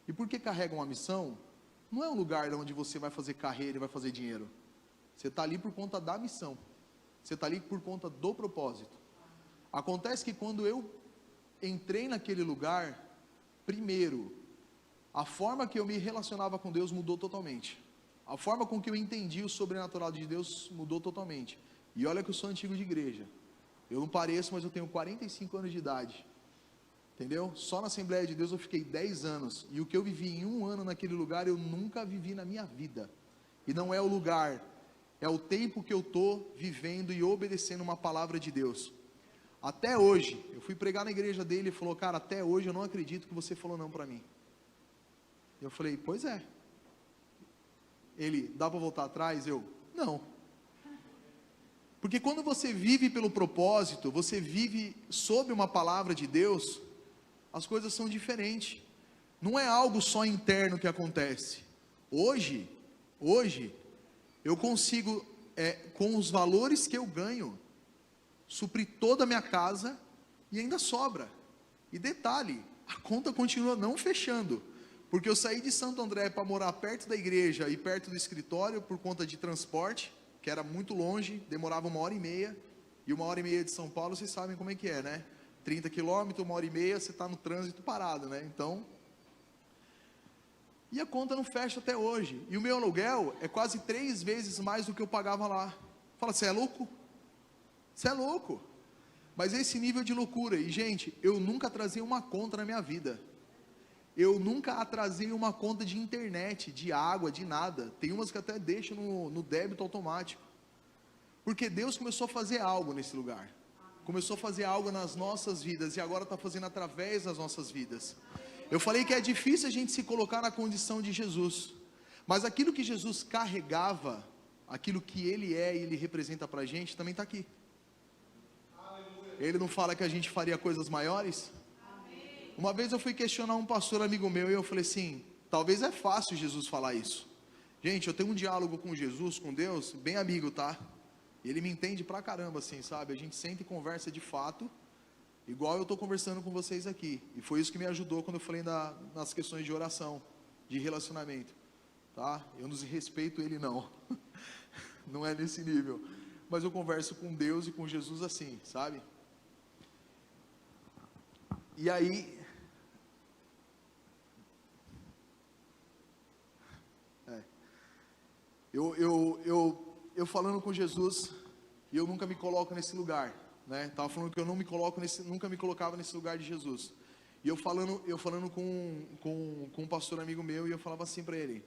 E por que carrega uma missão? Não é um lugar onde você vai fazer carreira e vai fazer dinheiro. Você está ali por conta da missão. Você está ali por conta do propósito. Acontece que quando eu entrei naquele lugar, primeiro, a forma que eu me relacionava com Deus mudou totalmente. A forma com que eu entendi o sobrenatural de Deus mudou totalmente. E olha que eu sou antigo de igreja. Eu não pareço, mas eu tenho 45 anos de idade. Entendeu? Só na Assembleia de Deus eu fiquei 10 anos. E o que eu vivi em um ano naquele lugar, eu nunca vivi na minha vida. E não é o lugar, é o tempo que eu estou vivendo e obedecendo uma palavra de Deus. Até hoje, eu fui pregar na igreja dele e falou: cara, até hoje eu não acredito que você falou não para mim. Eu falei: pois é. Ele: dá para voltar atrás? Eu: não. Porque quando você vive pelo propósito, você vive sob uma palavra de Deus, as coisas são diferentes. Não é algo só interno que acontece. Hoje, eu consigo, com os valores que eu ganho, suprir toda a minha casa e ainda sobra. E detalhe, a conta continua não fechando, porque eu saí de Santo André para morar perto da igreja e perto do escritório por conta de transporte, que era muito longe, demorava 1h30, e 1h30 de São Paulo, vocês sabem como é que é, né? 30 quilômetros, 1h30, você está no trânsito parado, né? Então, e a conta não fecha até hoje, e o meu aluguel é quase 3 vezes mais do que eu pagava lá. Fala: você é louco? Você é louco? Mas esse nível de loucura, e gente, eu nunca atrasei uma conta na minha vida. Eu nunca atrasei uma conta de internet, de água, de nada. Tem umas que até deixo no débito automático. Porque Deus começou a fazer algo nesse lugar. Começou a fazer algo nas nossas vidas, e agora está fazendo através das nossas vidas. Eu falei que é difícil a gente se colocar na condição de Jesus. Mas aquilo que Jesus carregava, aquilo que Ele é e Ele representa para a gente, também está aqui. Ele não fala que a gente faria coisas maiores? Uma vez eu fui questionar um pastor amigo meu, e eu falei assim: talvez é fácil Jesus falar isso. Gente, eu tenho um diálogo com Jesus, com Deus, bem amigo, tá? Ele me entende pra caramba, assim, sabe? A gente senta e conversa de fato, igual eu estou conversando com vocês aqui. E foi isso que me ajudou quando eu falei nas questões de oração, de relacionamento, tá? Eu não respeito ele, não. Não é nesse nível. Mas eu converso com Deus e com Jesus assim, sabe? E aí... Eu falando com Jesus, e eu nunca me coloco nesse lugar, né? Tava falando que eu nunca me colocava nesse lugar de Jesus. E eu falando com um pastor amigo meu, e eu falava assim para ele: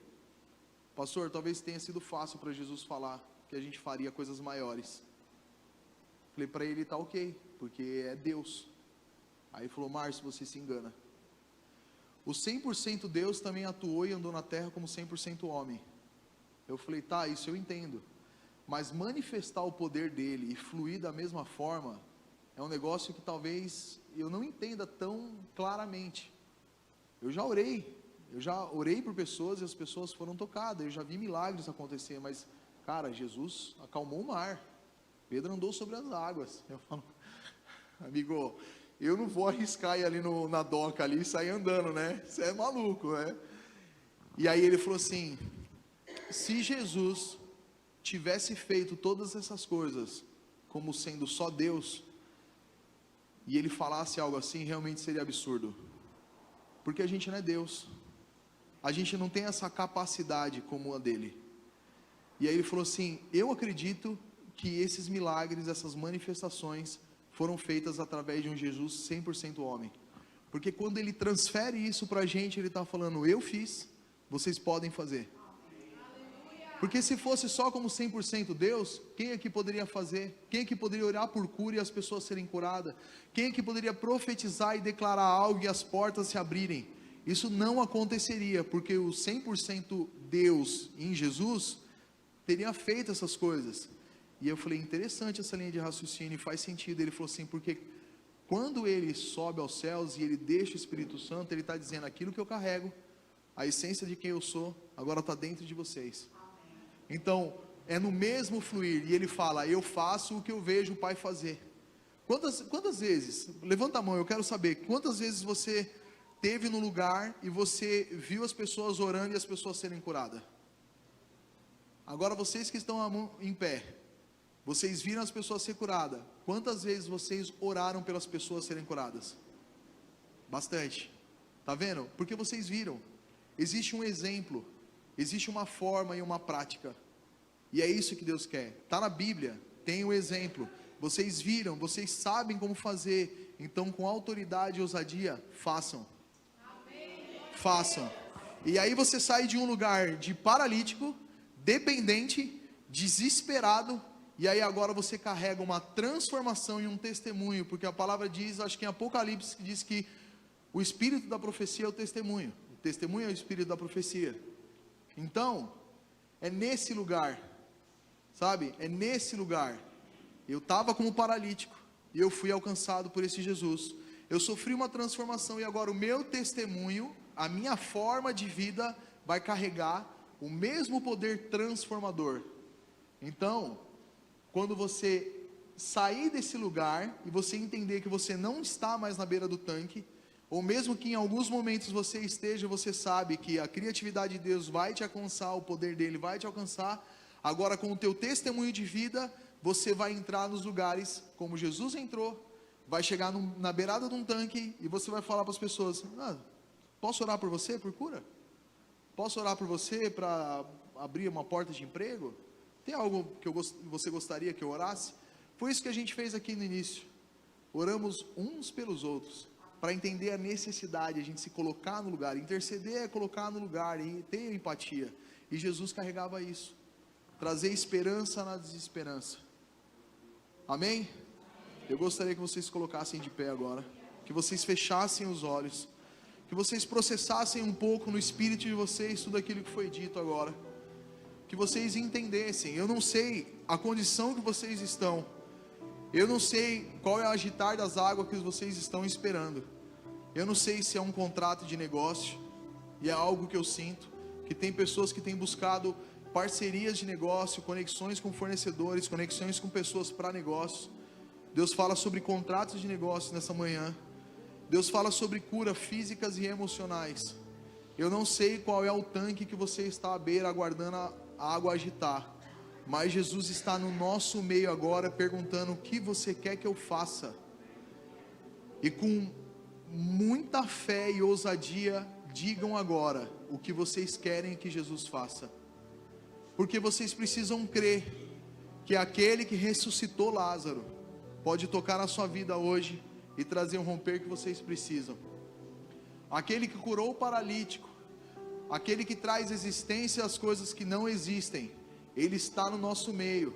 pastor, talvez tenha sido fácil para Jesus falar que a gente faria coisas maiores. Falei para ele: tá ok, porque é Deus. Aí ele falou: Márcio, você se engana. O 100% Deus também atuou e andou na terra como 100% homem. Eu falei: tá, isso eu entendo, mas manifestar o poder dele e fluir da mesma forma é um negócio que talvez eu não entenda tão claramente. Eu já orei por pessoas e as pessoas foram tocadas, eu já vi milagres acontecer, mas cara, Jesus acalmou o mar, Pedro andou sobre as águas. Eu falo: amigo, eu não vou arriscar ir ali na doca ali e sair andando, né? Você é maluco, né? E aí ele falou assim: se Jesus tivesse feito todas essas coisas como sendo só Deus, e ele falasse algo assim, realmente seria absurdo, porque a gente não é Deus, a gente não tem essa capacidade como a dele. E aí ele falou assim: eu acredito que esses milagres, essas manifestações foram feitas através de um Jesus 100% homem, porque quando ele transfere isso para a gente, ele está falando: eu fiz, vocês podem fazer. Porque se fosse só como 100% Deus, quem é que poderia fazer? Quem é que poderia orar por cura e as pessoas serem curadas? Quem é que poderia profetizar e declarar algo e as portas se abrirem? Isso não aconteceria, porque o 100% Deus em Jesus teria feito essas coisas. E eu falei: interessante essa linha de raciocínio, faz sentido. Ele falou assim: porque quando ele sobe aos céus e ele deixa o Espírito Santo, ele está dizendo: aquilo que eu carrego, a essência de quem eu sou, agora está dentro de vocês. Então, é no mesmo fluir, e ele fala: eu faço o que eu vejo o Pai fazer. Quantas vezes, levanta a mão, eu quero saber, quantas vezes você esteve no lugar e você viu as pessoas orando e as pessoas serem curadas? Agora vocês que estão em pé, vocês viram as pessoas ser curadas, quantas vezes vocês oraram pelas pessoas serem curadas? Bastante, tá vendo? Porque vocês viram, existe um exemplo, existe uma forma e uma prática, e é isso que Deus quer. Está na Bíblia, tem o exemplo, vocês viram, vocês sabem como fazer, então com autoridade e ousadia, façam. Façam. E aí você sai de um lugar de paralítico, dependente, desesperado, e aí agora você carrega uma transformação e um testemunho, porque a palavra diz, acho que em Apocalipse, que diz que o espírito da profecia é o testemunho é o espírito da profecia. Então, é nesse lugar, sabe, é nesse lugar, eu estava como paralítico, e eu fui alcançado por esse Jesus, eu sofri uma transformação, e agora o meu testemunho, a minha forma de vida, vai carregar o mesmo poder transformador. Então, quando você sair desse lugar, e você entender que você não está mais na beira do tanque, ou mesmo que em alguns momentos você esteja, você sabe que a criatividade de Deus vai te alcançar, o poder dele vai te alcançar. Agora com o teu testemunho de vida, você vai entrar nos lugares como Jesus entrou, vai chegar na beirada de um tanque, e você vai falar para as pessoas: posso orar por você, por cura? Posso orar por você para abrir uma porta de emprego? Tem algo que você gostaria que eu orasse? Foi isso que a gente fez aqui no início, oramos uns pelos outros, para entender a necessidade, a gente se colocar no lugar. Interceder é colocar no lugar e ter empatia, e Jesus carregava isso, trazer esperança na desesperança. Amém? Eu gostaria que vocês se colocassem de pé agora, que vocês fechassem os olhos, que vocês processassem um pouco no espírito de vocês tudo aquilo que foi dito agora, que vocês entendessem. Eu não sei a condição que vocês estão, eu não sei qual é o agitar das águas que vocês estão esperando, eu não sei se é um contrato de negócio, e é algo que eu sinto, que tem pessoas que têm buscado parcerias de negócio, conexões com fornecedores, conexões com pessoas para negócios. Deus fala sobre contratos de negócio nessa manhã. Deus fala sobre cura físicas e emocionais. Eu não sei qual é o tanque que você está à beira aguardando a água agitar, mas Jesus está no nosso meio agora perguntando: o que você quer que eu faça? E com muita fé e ousadia, digam agora o que vocês querem que Jesus faça, porque vocês precisam crer que aquele que ressuscitou Lázaro pode tocar na sua vida hoje e trazer um romper que vocês precisam. Aquele que curou o paralítico, aquele que traz existência às coisas que não existem, Ele está no nosso meio,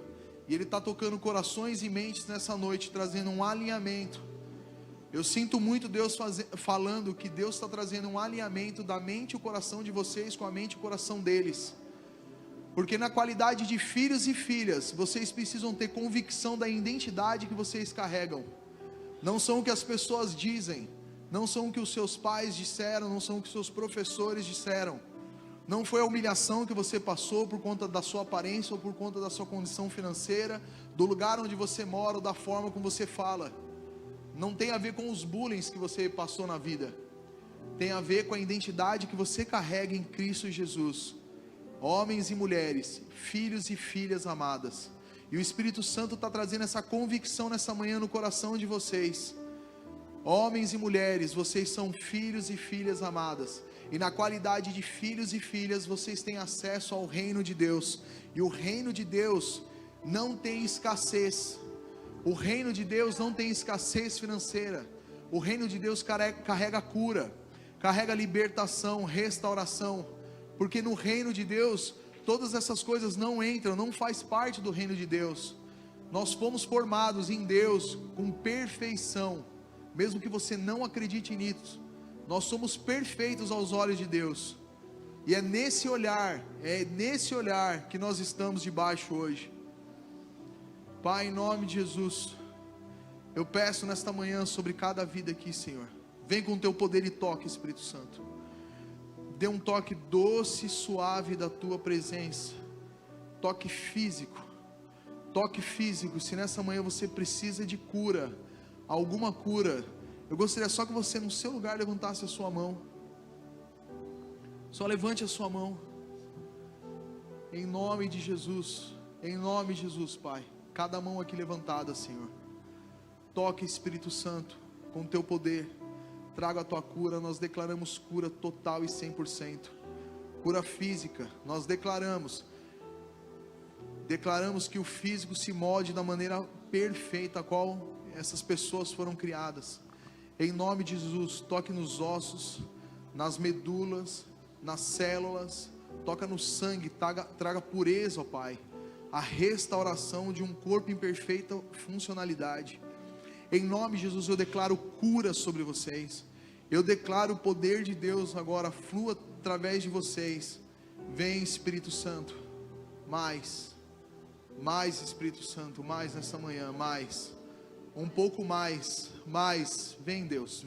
e Ele está tocando corações e mentes nessa noite, trazendo um alinhamento. Eu sinto muito Deus falando que Deus está trazendo um alinhamento da mente e o coração de vocês com a mente e o coração deles, porque na qualidade de filhos e filhas, vocês precisam ter convicção da identidade que vocês carregam. Não são o que as pessoas dizem, não são o que os seus pais disseram, não são o que os seus professores disseram, não foi a humilhação que você passou por conta da sua aparência ou por conta da sua condição financeira, do lugar onde você mora ou da forma como você fala. Não tem a ver com os bullying que você passou na vida, tem a ver com a identidade que você carrega em Cristo Jesus. Homens e mulheres, filhos e filhas amadas, e o Espírito Santo está trazendo essa convicção nessa manhã no coração de vocês. Homens e mulheres, vocês são filhos e filhas amadas, e na qualidade de filhos e filhas, vocês têm acesso ao reino de Deus, e o reino de Deus não tem escassez. O reino de Deus não tem escassez financeira. O reino de Deus carrega cura, carrega libertação, restauração, porque no reino de Deus, todas essas coisas não entram, não faz parte do reino de Deus. Nós fomos formados em Deus com perfeição, mesmo que você não acredite nisso, nós somos perfeitos aos olhos de Deus, e é nesse olhar que nós estamos debaixo hoje. Pai, em nome de Jesus, eu peço nesta manhã sobre cada vida aqui, Senhor, vem com o teu poder e toque, Espírito Santo, dê um toque doce e suave da tua presença, toque físico, se nessa manhã você precisa de cura, alguma cura, eu gostaria só que você no seu lugar levantasse a sua mão, só levante a sua mão, em nome de Jesus, Pai, cada mão aqui levantada, Senhor, toque, Espírito Santo, com o teu poder, traga a tua cura. Nós declaramos cura total e 100%, cura física, nós declaramos que o físico se molde da maneira perfeita a qual essas pessoas foram criadas, em nome de Jesus. Toque nos ossos, nas medulas, nas células, toca no sangue, traga pureza, ó Pai, a restauração de um corpo em perfeita funcionalidade. Em nome de Jesus eu declaro cura sobre vocês, eu declaro o poder de Deus agora flua através de vocês. Vem, Espírito Santo, mais Espírito Santo, mais nessa manhã, mais, um pouco mais, vem Deus,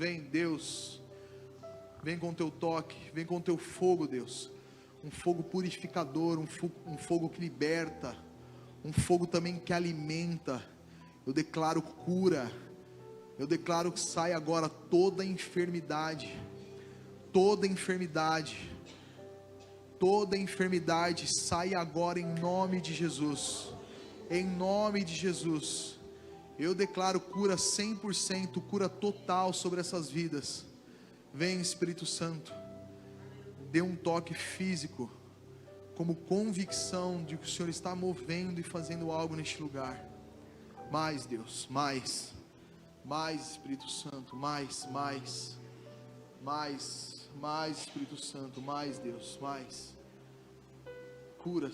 vem com teu toque, vem com teu fogo, Deus, um fogo purificador, um fogo que liberta, um fogo também que alimenta. Eu declaro cura, eu declaro que sai agora toda enfermidade, sai agora em nome de Jesus, eu declaro cura 100%, cura total sobre essas vidas. Vem, Espírito Santo, dê um toque físico, como convicção de que o Senhor está movendo e fazendo algo neste lugar. Mais, Deus, mais Espírito Santo, mais Espírito Santo, mais Deus, mais. Cura,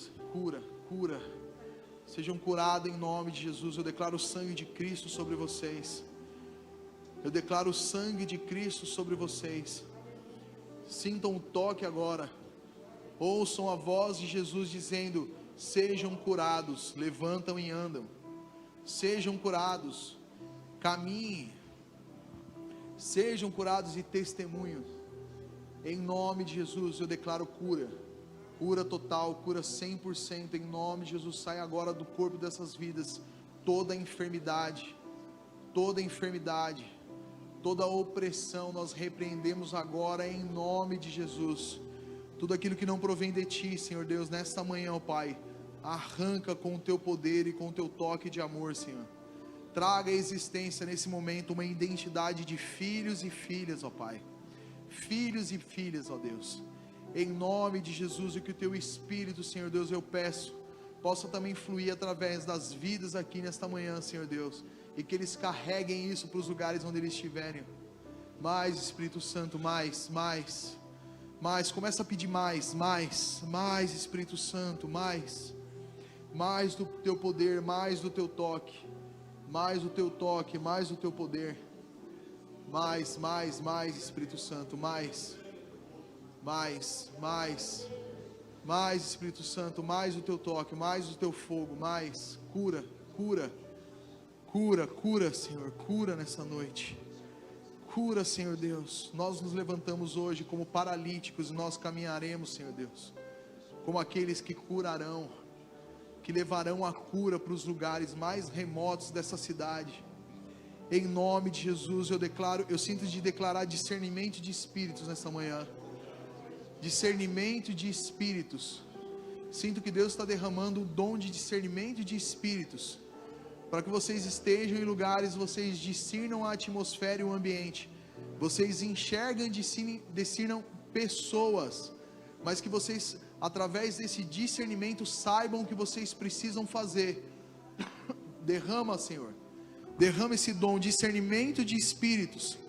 sejam curados em nome de Jesus. Eu declaro o sangue de Cristo sobre vocês, sintam o toque agora, ouçam a voz de Jesus dizendo: sejam curados, levantam e andam, sejam curados, caminhem, sejam curados e testemunhos. Em nome de Jesus, eu declaro cura. Cura total, cura 100%. Em nome de Jesus, sai agora do corpo dessas vidas toda enfermidade, toda opressão, nós repreendemos agora em nome de Jesus. Tudo aquilo que não provém de Ti, Senhor Deus, nesta manhã, ó Pai, arranca com o Teu poder e com o Teu toque de amor, Senhor. Traga à existência nesse momento uma identidade de filhos e filhas, ó Pai. Filhos e filhas, ó Deus. Em nome de Jesus, e que o Teu Espírito, Senhor Deus, eu peço, possa também fluir através das vidas aqui nesta manhã, Senhor Deus. E que eles carreguem isso para os lugares onde eles estiverem. Mais, Espírito Santo, mais. Começa a pedir mais, Espírito Santo, mais do Teu poder, mais do Teu toque, mais do Teu poder, mais, Espírito Santo, mais, Espírito Santo, mais do Teu toque, mais do Teu fogo, mais, cura, Senhor, cura nessa noite. Cura, Senhor Deus. Nós nos levantamos hoje como paralíticos e nós caminharemos, Senhor Deus, como aqueles que curarão, que levarão a cura para os lugares mais remotos dessa cidade. Em nome de Jesus, eu sinto de declarar discernimento de espíritos nessa manhã. Discernimento de espíritos. Sinto que Deus está derramando o dom de discernimento de espíritos, para que vocês estejam em lugares, vocês discernam a atmosfera e o ambiente, vocês enxergam e discernam pessoas, mas que vocês, através desse discernimento, saibam o que vocês precisam fazer. Derrama, Senhor, derrama esse dom, discernimento de espíritos.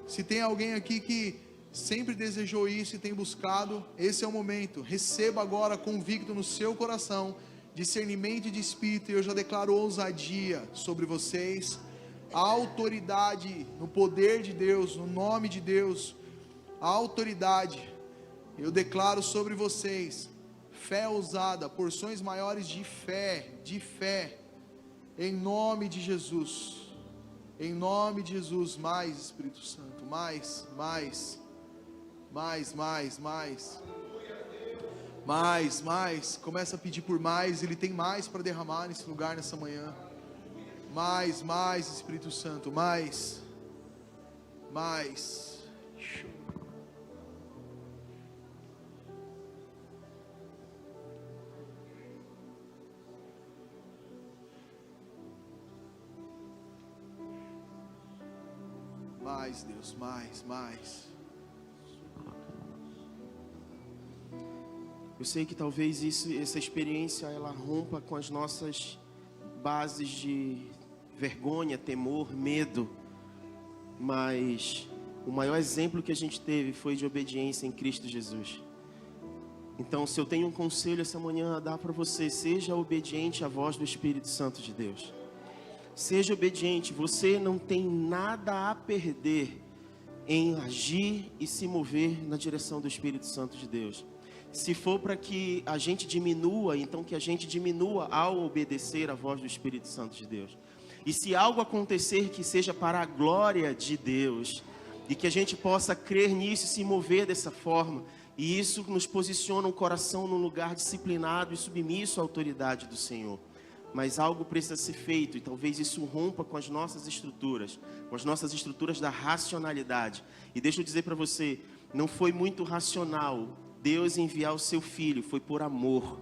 Se tem alguém aqui que sempre desejou isso e tem buscado, esse é o momento. Receba agora convicto no seu coração discernimento de espírito, e eu já declaro ousadia sobre vocês, a autoridade no poder de Deus, no nome de Deus, a autoridade, eu declaro sobre vocês, fé ousada, porções maiores de fé, em nome de Jesus, mais Espírito Santo, mais, começa a pedir por mais, Ele tem mais para derramar nesse lugar, nessa manhã, mais Espírito Santo, mais, Deus, mais. Eu sei que talvez essa experiência ela rompa com as nossas bases de vergonha, temor, medo, mas o maior exemplo que a gente teve foi de obediência em Cristo Jesus. Então, se eu tenho um conselho essa manhã a dar para você, seja obediente à voz do Espírito Santo de Deus. Seja obediente, você não tem nada a perder em agir e se mover na direção do Espírito Santo de Deus. Se for para que a gente diminua, então que a gente diminua ao obedecer a voz do Espírito Santo de Deus. E se algo acontecer, que seja para a glória de Deus, e que a gente possa crer nisso e se mover dessa forma, e isso nos posiciona o coração num lugar disciplinado e submisso à autoridade do Senhor. Mas algo precisa ser feito, e talvez isso rompa com as nossas estruturas, da racionalidade. E deixa eu dizer para você, não foi muito racional Deus enviar o seu Filho, foi por amor.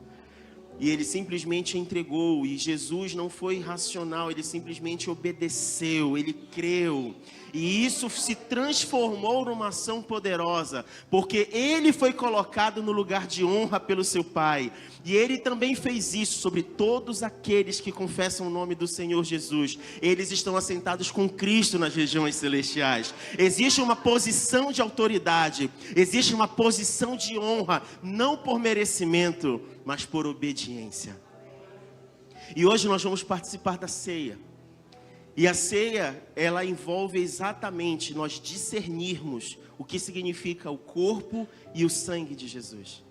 E Ele simplesmente entregou, e Jesus não foi racional, Ele simplesmente obedeceu, Ele creu. E isso se transformou numa ação poderosa, porque Ele foi colocado no lugar de honra pelo seu Pai. E Ele também fez isso sobre todos aqueles que confessam o nome do Senhor Jesus. Eles estão assentados com Cristo nas regiões celestiais. Existe uma posição de autoridade, existe uma posição de honra, não por merecimento, mas por obediência. E hoje nós vamos participar da ceia. E a ceia, ela envolve exatamente nós discernirmos o que significa o corpo e o sangue de Jesus.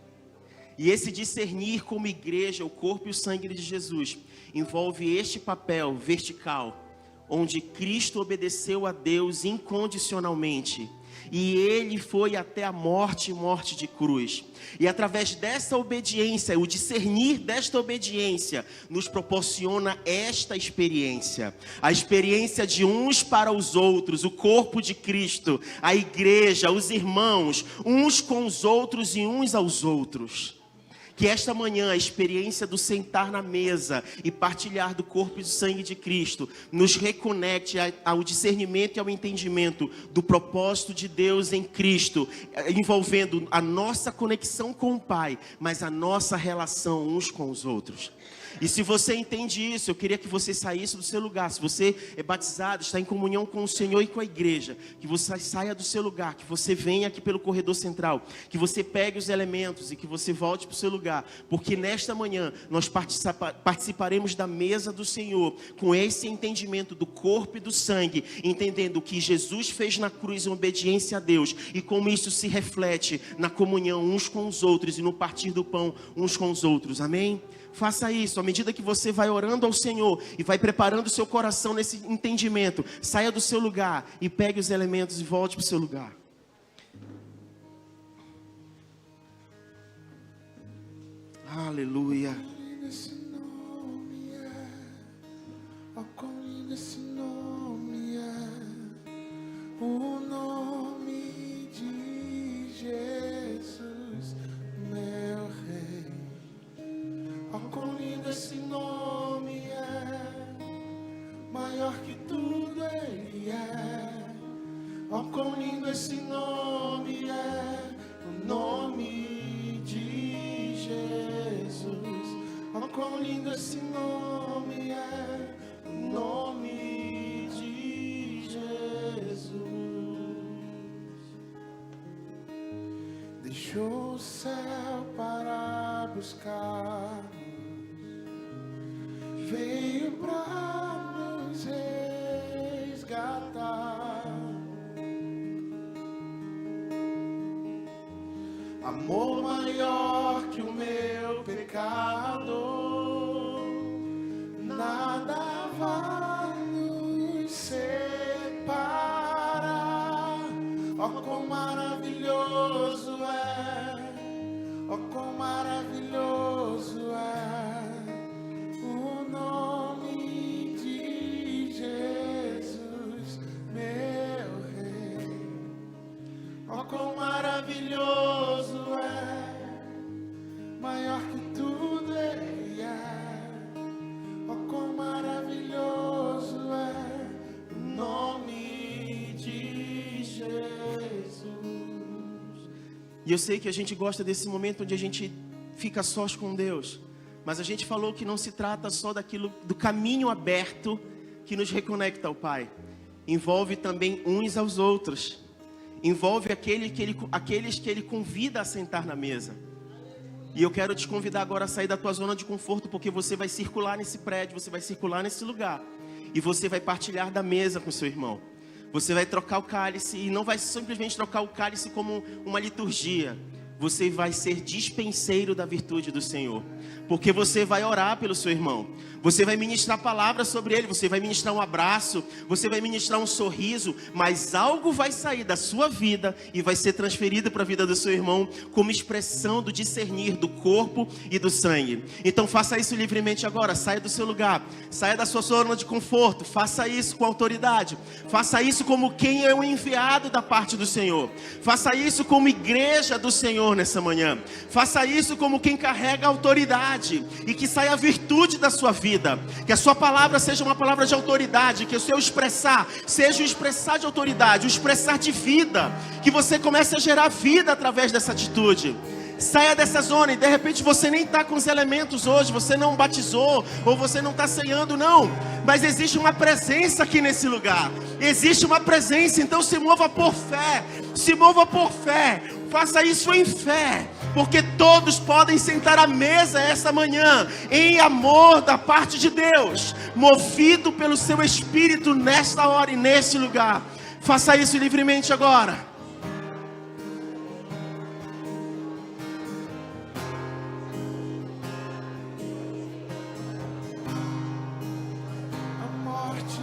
E esse discernir como igreja, o corpo e o sangue de Jesus, envolve este papel vertical, onde Cristo obedeceu a Deus incondicionalmente. E Ele foi até a morte de cruz. E através dessa obediência, o discernir desta obediência, nos proporciona esta experiência. A experiência de uns para os outros, o corpo de Cristo, a igreja, os irmãos, uns com os outros e uns aos outros. Que esta manhã a experiência do sentar na mesa e partilhar do corpo e do sangue de Cristo nos reconecte ao discernimento e ao entendimento do propósito de Deus em Cristo, envolvendo a nossa conexão com o Pai, mas a nossa relação uns com os outros. E se você entende isso, eu queria que você saísse do seu lugar. Se você é batizado, está em comunhão com o Senhor e com a igreja, que você saia do seu lugar, que você venha aqui pelo corredor central, que você pegue os elementos e que você volte para o seu lugar, porque nesta manhã nós participaremos da mesa do Senhor, com esse entendimento do corpo e do sangue, entendendo o que Jesus fez na cruz em obediência a Deus, e como isso se reflete na comunhão uns com os outros e no partir do pão uns com os outros, amém? Faça isso, à medida que você vai orando ao Senhor e vai preparando o seu coração nesse entendimento, saia do seu lugar e pegue os elementos e volte para o seu lugar. Aleluia. Esse nome é, ó quão lindo esse nome é, o nome de Jesus, meu Rei. Ó quão lindo esse nome é, maior que tudo Ele é. Ó quão lindo esse nome é, o nome de Jesus. Ó quão lindo esse nome é, o nome de Jesus. Deixou o céu para buscar, veio pra nos resgatar. Amor maior que o meu pecado, nada vai nos separar. Ó quão maravilhoso é, ó quão maravilhoso é o nome de Jesus, meu Rei. Ó quão maravilhoso é, maior que tudo Ele é. Ó quão maravilhoso é o nome de Jesus. E eu sei que a gente gosta desse momento onde a gente fica sós com Deus. Mas a gente falou que não se trata só daquilo, do caminho aberto que nos reconecta ao Pai. Envolve também uns aos outros. Envolve aqueles que Ele convida a sentar na mesa. E eu quero te convidar agora a sair da tua zona de conforto, porque você vai circular nesse prédio, você vai circular nesse lugar. E você vai partilhar da mesa com seu irmão. Você vai trocar o cálice, e não vai simplesmente trocar o cálice como uma liturgia. Você vai ser dispenseiro da virtude do Senhor. Porque você vai orar pelo seu irmão. Você vai ministrar palavras sobre ele. Você vai ministrar um abraço. Você vai ministrar um sorriso. Mas algo vai sair da sua vida e vai ser transferido para a vida do seu irmão como expressão do discernir do corpo e do sangue. Então faça isso livremente agora. Saia do seu lugar. Saia da sua zona de conforto. Faça isso com autoridade. Faça isso como quem é o enviado da parte do Senhor. Faça isso como igreja do Senhor nessa manhã. Faça isso como quem carrega a autoridade. E que saia a virtude da sua vida. Que a sua palavra seja uma palavra de autoridade. Que o seu expressar seja o expressar de autoridade, o expressar de vida. Que você comece a gerar vida através dessa atitude. Saia dessa zona. E de repente você nem está com os elementos hoje. Você não batizou, ou você não está ceando, não. Mas existe uma presença aqui nesse lugar. Existe uma presença. Então se mova por fé. Se mova por fé. Faça isso em fé. Porque todos podem sentar à mesa essa manhã, em amor da parte de Deus, movido pelo seu Espírito nesta hora e nesse lugar. Faça isso livremente agora. A morte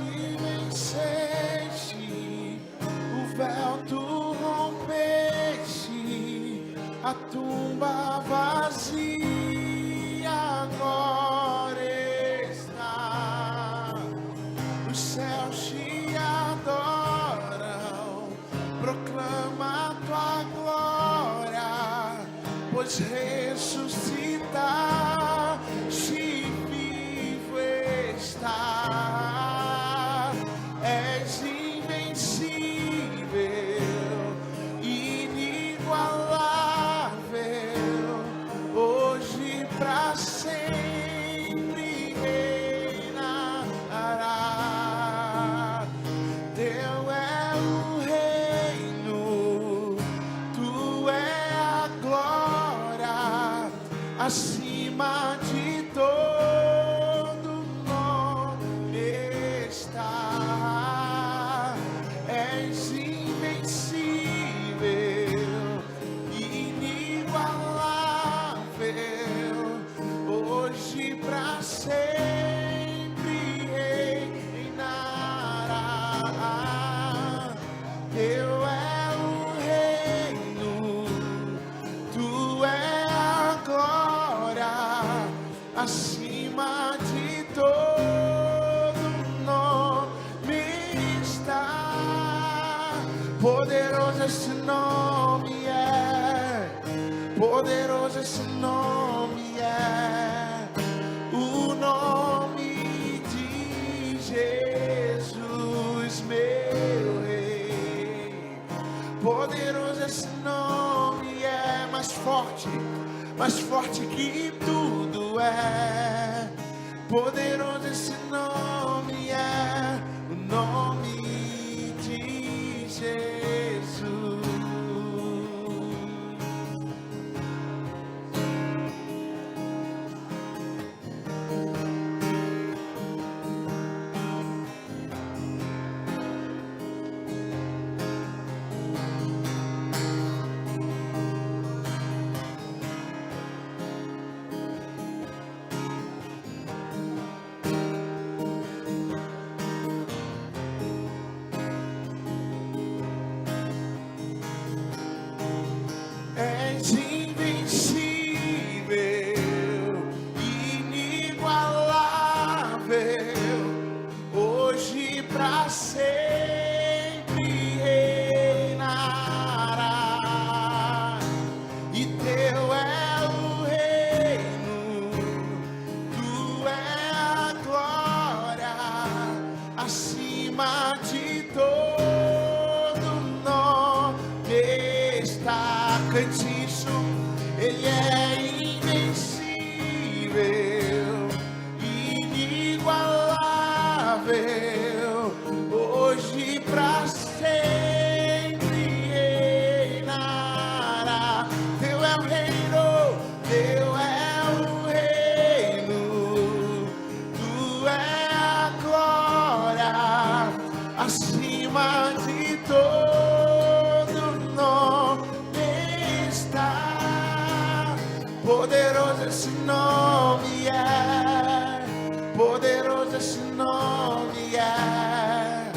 acima de todo nome está. Poderoso esse nome é, poderoso esse nome é, o nome de Jesus, meu Rei. Poderoso esse nome é, mais forte que tudo é. Poderoso esse nome é, o nome de Jesus. És invencível, inigualável, hoje pra sempre reinará. E teu é o reino, tu é a glória, acima de todo nome está. Cante isso, ele é invencível, inigualável, hoje pra sempre reinará. Teu é o reino, teu é o reino, tu é a glória, acima de todo nome está. Poderoso esse nome é, poderoso esse nome é,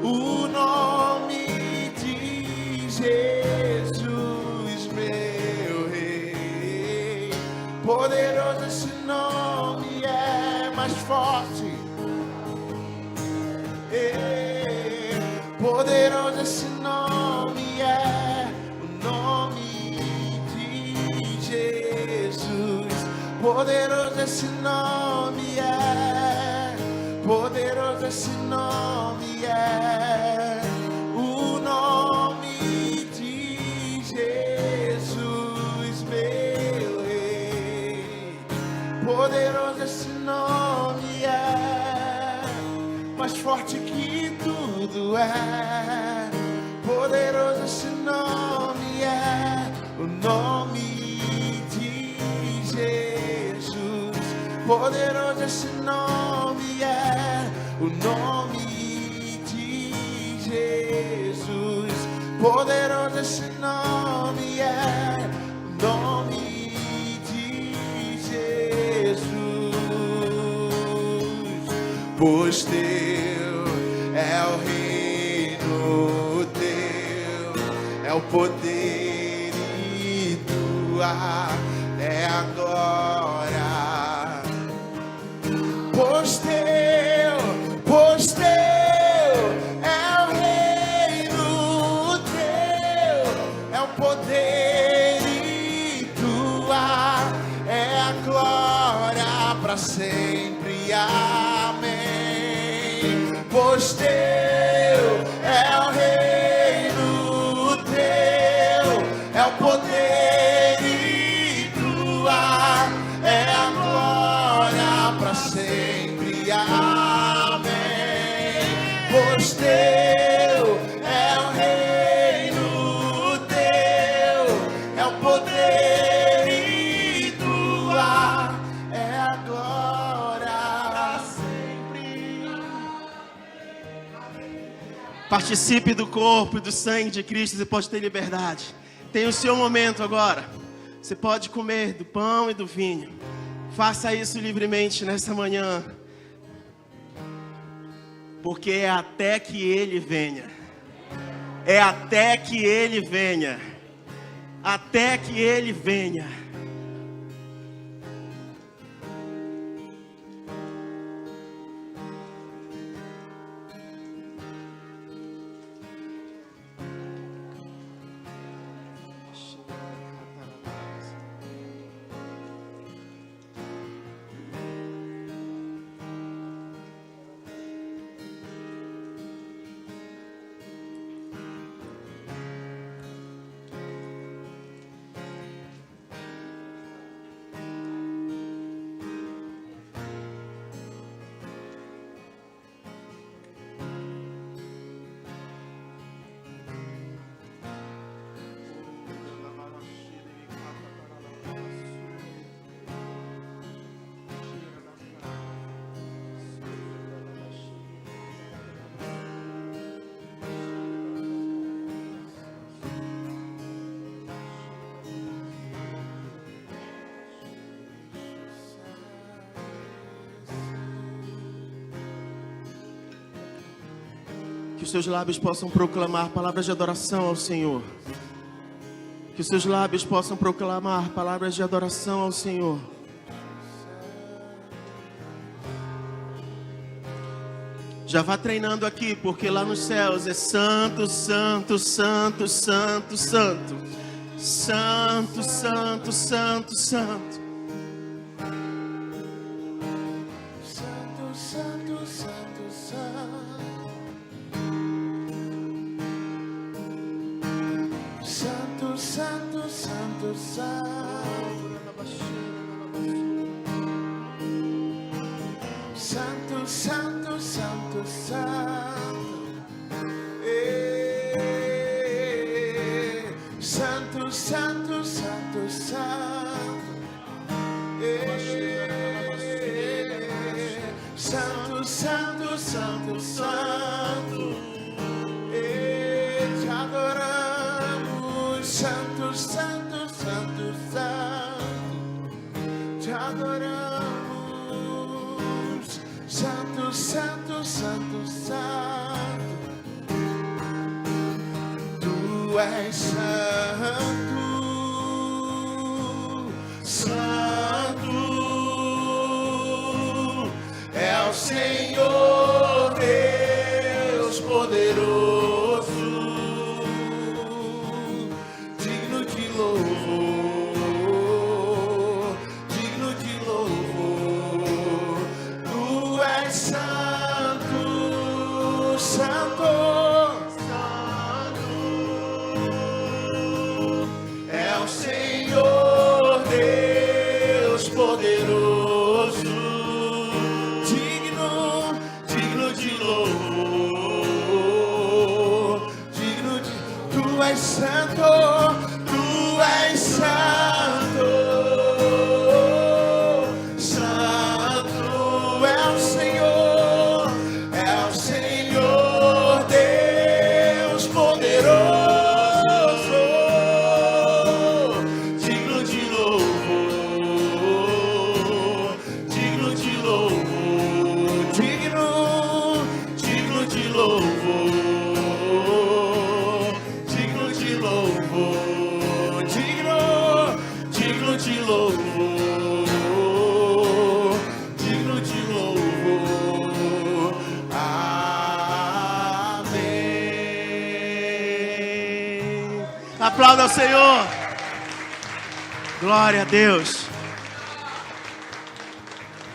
o nome de Jesus, meu Rei. Poderoso esse nome é, mais forte. Poderoso esse nome é, o nome de Jesus. Poderoso esse nome é, poderoso esse nome é, o nome de Jesus, meu Rei. Poderoso esse nome é, mais forte que tudo é. Poderoso esse nome é, o nome de Jesus. Poderoso esse nome é, o nome de Jesus. Poderoso esse nome é, o nome de Jesus. Pois teu é o reino, teu é o poder e tua é a glória. Pois teu é o reino, teu é o poder e tua é a glória para sempre. Amém. Pois teu é o reino, teu é o poder e tua é a glória para sempre. Amém. Pois teu é o reino, teu é o poder e tua é a glória para sempre. Participe do corpo e do sangue de Cristo, você pode ter liberdade. Tem o seu momento agora. Você pode comer do pão e do vinho. Faça isso livremente nessa manhã. Porque é até que Ele venha. É até que Ele venha. Até que Ele venha. que os seus lábios possam proclamar palavras de adoração ao Senhor. Que os seus lábios possam proclamar palavras de adoração ao Senhor. Já vá treinando aqui, porque lá nos céus é santo, santo, santo, santo, santo. Santo, santo, santo, santo. Santo, santo, santo, santo. Santo, santo, santo, santo. Santo, santo, santo, santo. Santo, santo, santo, santo. Santo, santo, santo, santo. Te adoramos. Santo, santo, santo, santo. Te adoramos. Santo, santo, santo, santo. Tu és santo, santo. É o Senhor Deus poderoso, digno de louvor, digno de louvor. Tu és santo, santo, santo. É o Senhor Deus poderoso, digno, digno de louvor, digno de. Tu és santo, tu és santo, santo. É o Senhor Deus poderoso, digno de louvor, digno de louvor, digno, digno de louvor, digno de louvor, digno, digno de louvor, digno de louvor. Amém. Aplauda ao Senhor. Glória a Deus.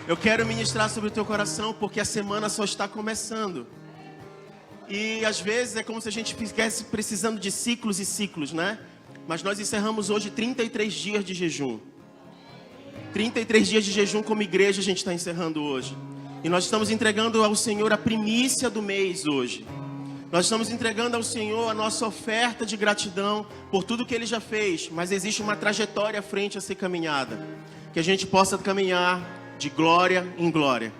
Eu quero ministrar sobre o teu coração, porque a semana só está começando. E às vezes é como se a gente estivesse precisando de ciclos e ciclos, né? Mas nós encerramos hoje 33 dias de jejum. 33 dias de jejum como igreja a gente está encerrando hoje. E nós estamos entregando ao Senhor a primícia do mês hoje. Nós estamos entregando ao Senhor a nossa oferta de gratidão por tudo que Ele já fez. Mas existe uma trajetória à frente a ser caminhada. Que a gente possa caminhar de glória em glória.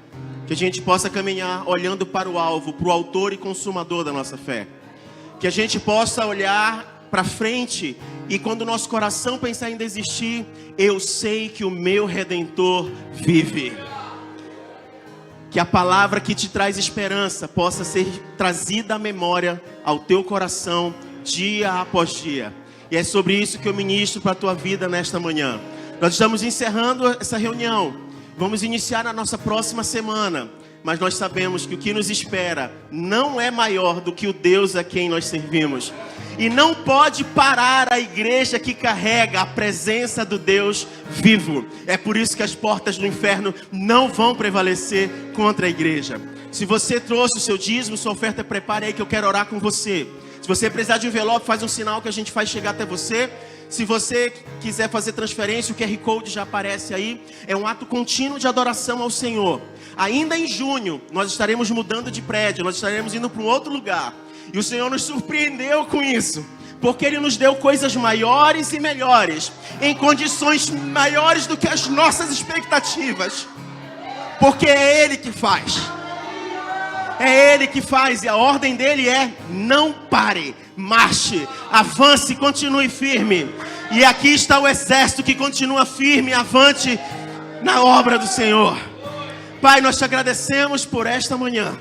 Que a gente possa caminhar olhando para o alvo, para o autor e consumador da nossa fé. Que a gente possa olhar para frente e quando o nosso coração pensar em desistir, eu sei que o meu Redentor vive. Que a palavra que te traz esperança possa ser trazida à memória ao teu coração dia após dia. E é sobre isso que eu ministro para a tua vida nesta manhã. Nós estamos encerrando essa reunião. Vamos iniciar a nossa próxima semana. Mas nós sabemos que o que nos espera não é maior do que o Deus a quem nós servimos. E não pode parar a igreja que carrega a presença do Deus vivo. É por isso que as portas do inferno não vão prevalecer contra a igreja. Se você trouxe o seu dízimo, sua oferta, prepare aí que eu quero orar com você. Se você precisar de um envelope, faz um sinal que a gente faz chegar até você. Se você quiser fazer transferência, o QR Code já aparece aí. É um ato contínuo de adoração ao Senhor. Ainda em junho, nós estaremos mudando de prédio. Nós estaremos indo para um outro lugar. E o Senhor nos surpreendeu com isso. Porque Ele nos deu coisas maiores e melhores. Em condições maiores do que as nossas expectativas. Porque é Ele que faz. É Ele que faz. E a ordem dele é: não pare, marche, avance, continue firme. E aqui está o exército que continua firme e avante na obra do Senhor. Pai, nós te agradecemos por esta manhã.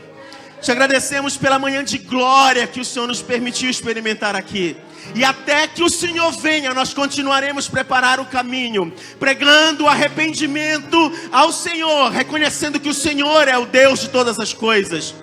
Te agradecemos pela manhã de glória que o Senhor nos permitiu experimentar aqui. E até que o Senhor venha, nós continuaremos a preparar o caminho, pregando o arrependimento ao Senhor, reconhecendo que o Senhor é o Deus de todas as coisas,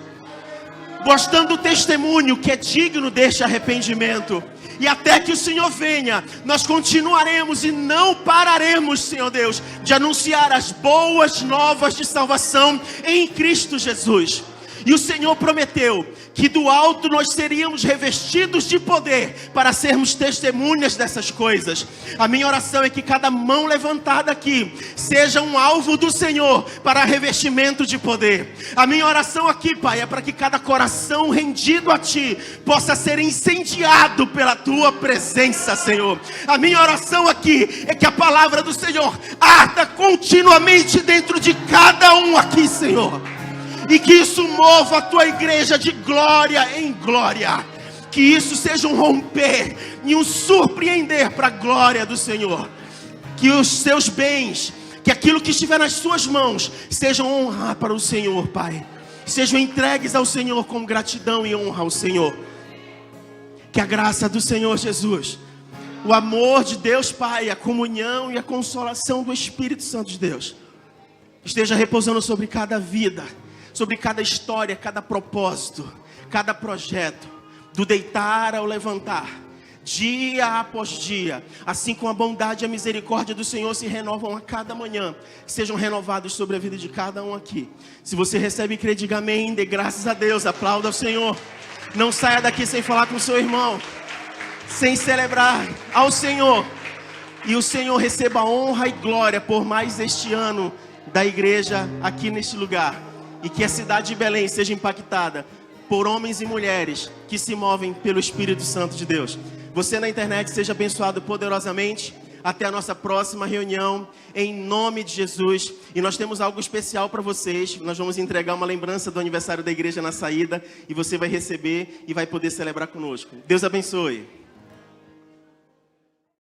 mostrando o testemunho que é digno deste arrependimento. E até que o Senhor venha, nós continuaremos e não pararemos, Senhor Deus, de anunciar as boas novas de salvação em Cristo Jesus. E o Senhor prometeu que do alto nós seríamos revestidos de poder para sermos testemunhas dessas coisas. A minha oração é que cada mão levantada aqui seja um alvo do Senhor para revestimento de poder. A minha oração aqui, Pai, é para que cada coração rendido a Ti possa ser incendiado pela Tua presença, Senhor. A minha oração aqui é que a palavra do Senhor arda continuamente dentro de cada um aqui, Senhor. E que isso mova a tua igreja de glória em glória. Que isso seja um romper e um surpreender para a glória do Senhor. Que os seus bens, que aquilo que estiver nas suas mãos, sejam honra para o Senhor, Pai. Sejam entregues ao Senhor com gratidão e honra ao Senhor. Que a graça do Senhor Jesus, o amor de Deus Pai, a comunhão e a consolação do Espírito Santo de Deus esteja repousando sobre cada vida, sobre cada história, cada propósito, cada projeto, do deitar ao levantar, dia após dia, assim como a bondade e a misericórdia do Senhor se renovam a cada manhã, sejam renovados sobre a vida de cada um aqui. Se você recebe e crê, diga amém, dê graças a Deus, aplauda ao Senhor. Não saia daqui sem falar com o seu irmão, sem celebrar ao Senhor. E o Senhor receba honra e glória por mais este ano da igreja aqui neste lugar. E que a cidade de Belém seja impactada por homens e mulheres que se movem pelo Espírito Santo de Deus. Você na internet seja abençoado poderosamente. Até a nossa próxima reunião, em nome de Jesus. E nós temos algo especial para vocês. Nós vamos entregar uma lembrança do aniversário da igreja na saída. E você vai receber e vai poder celebrar conosco. Deus abençoe.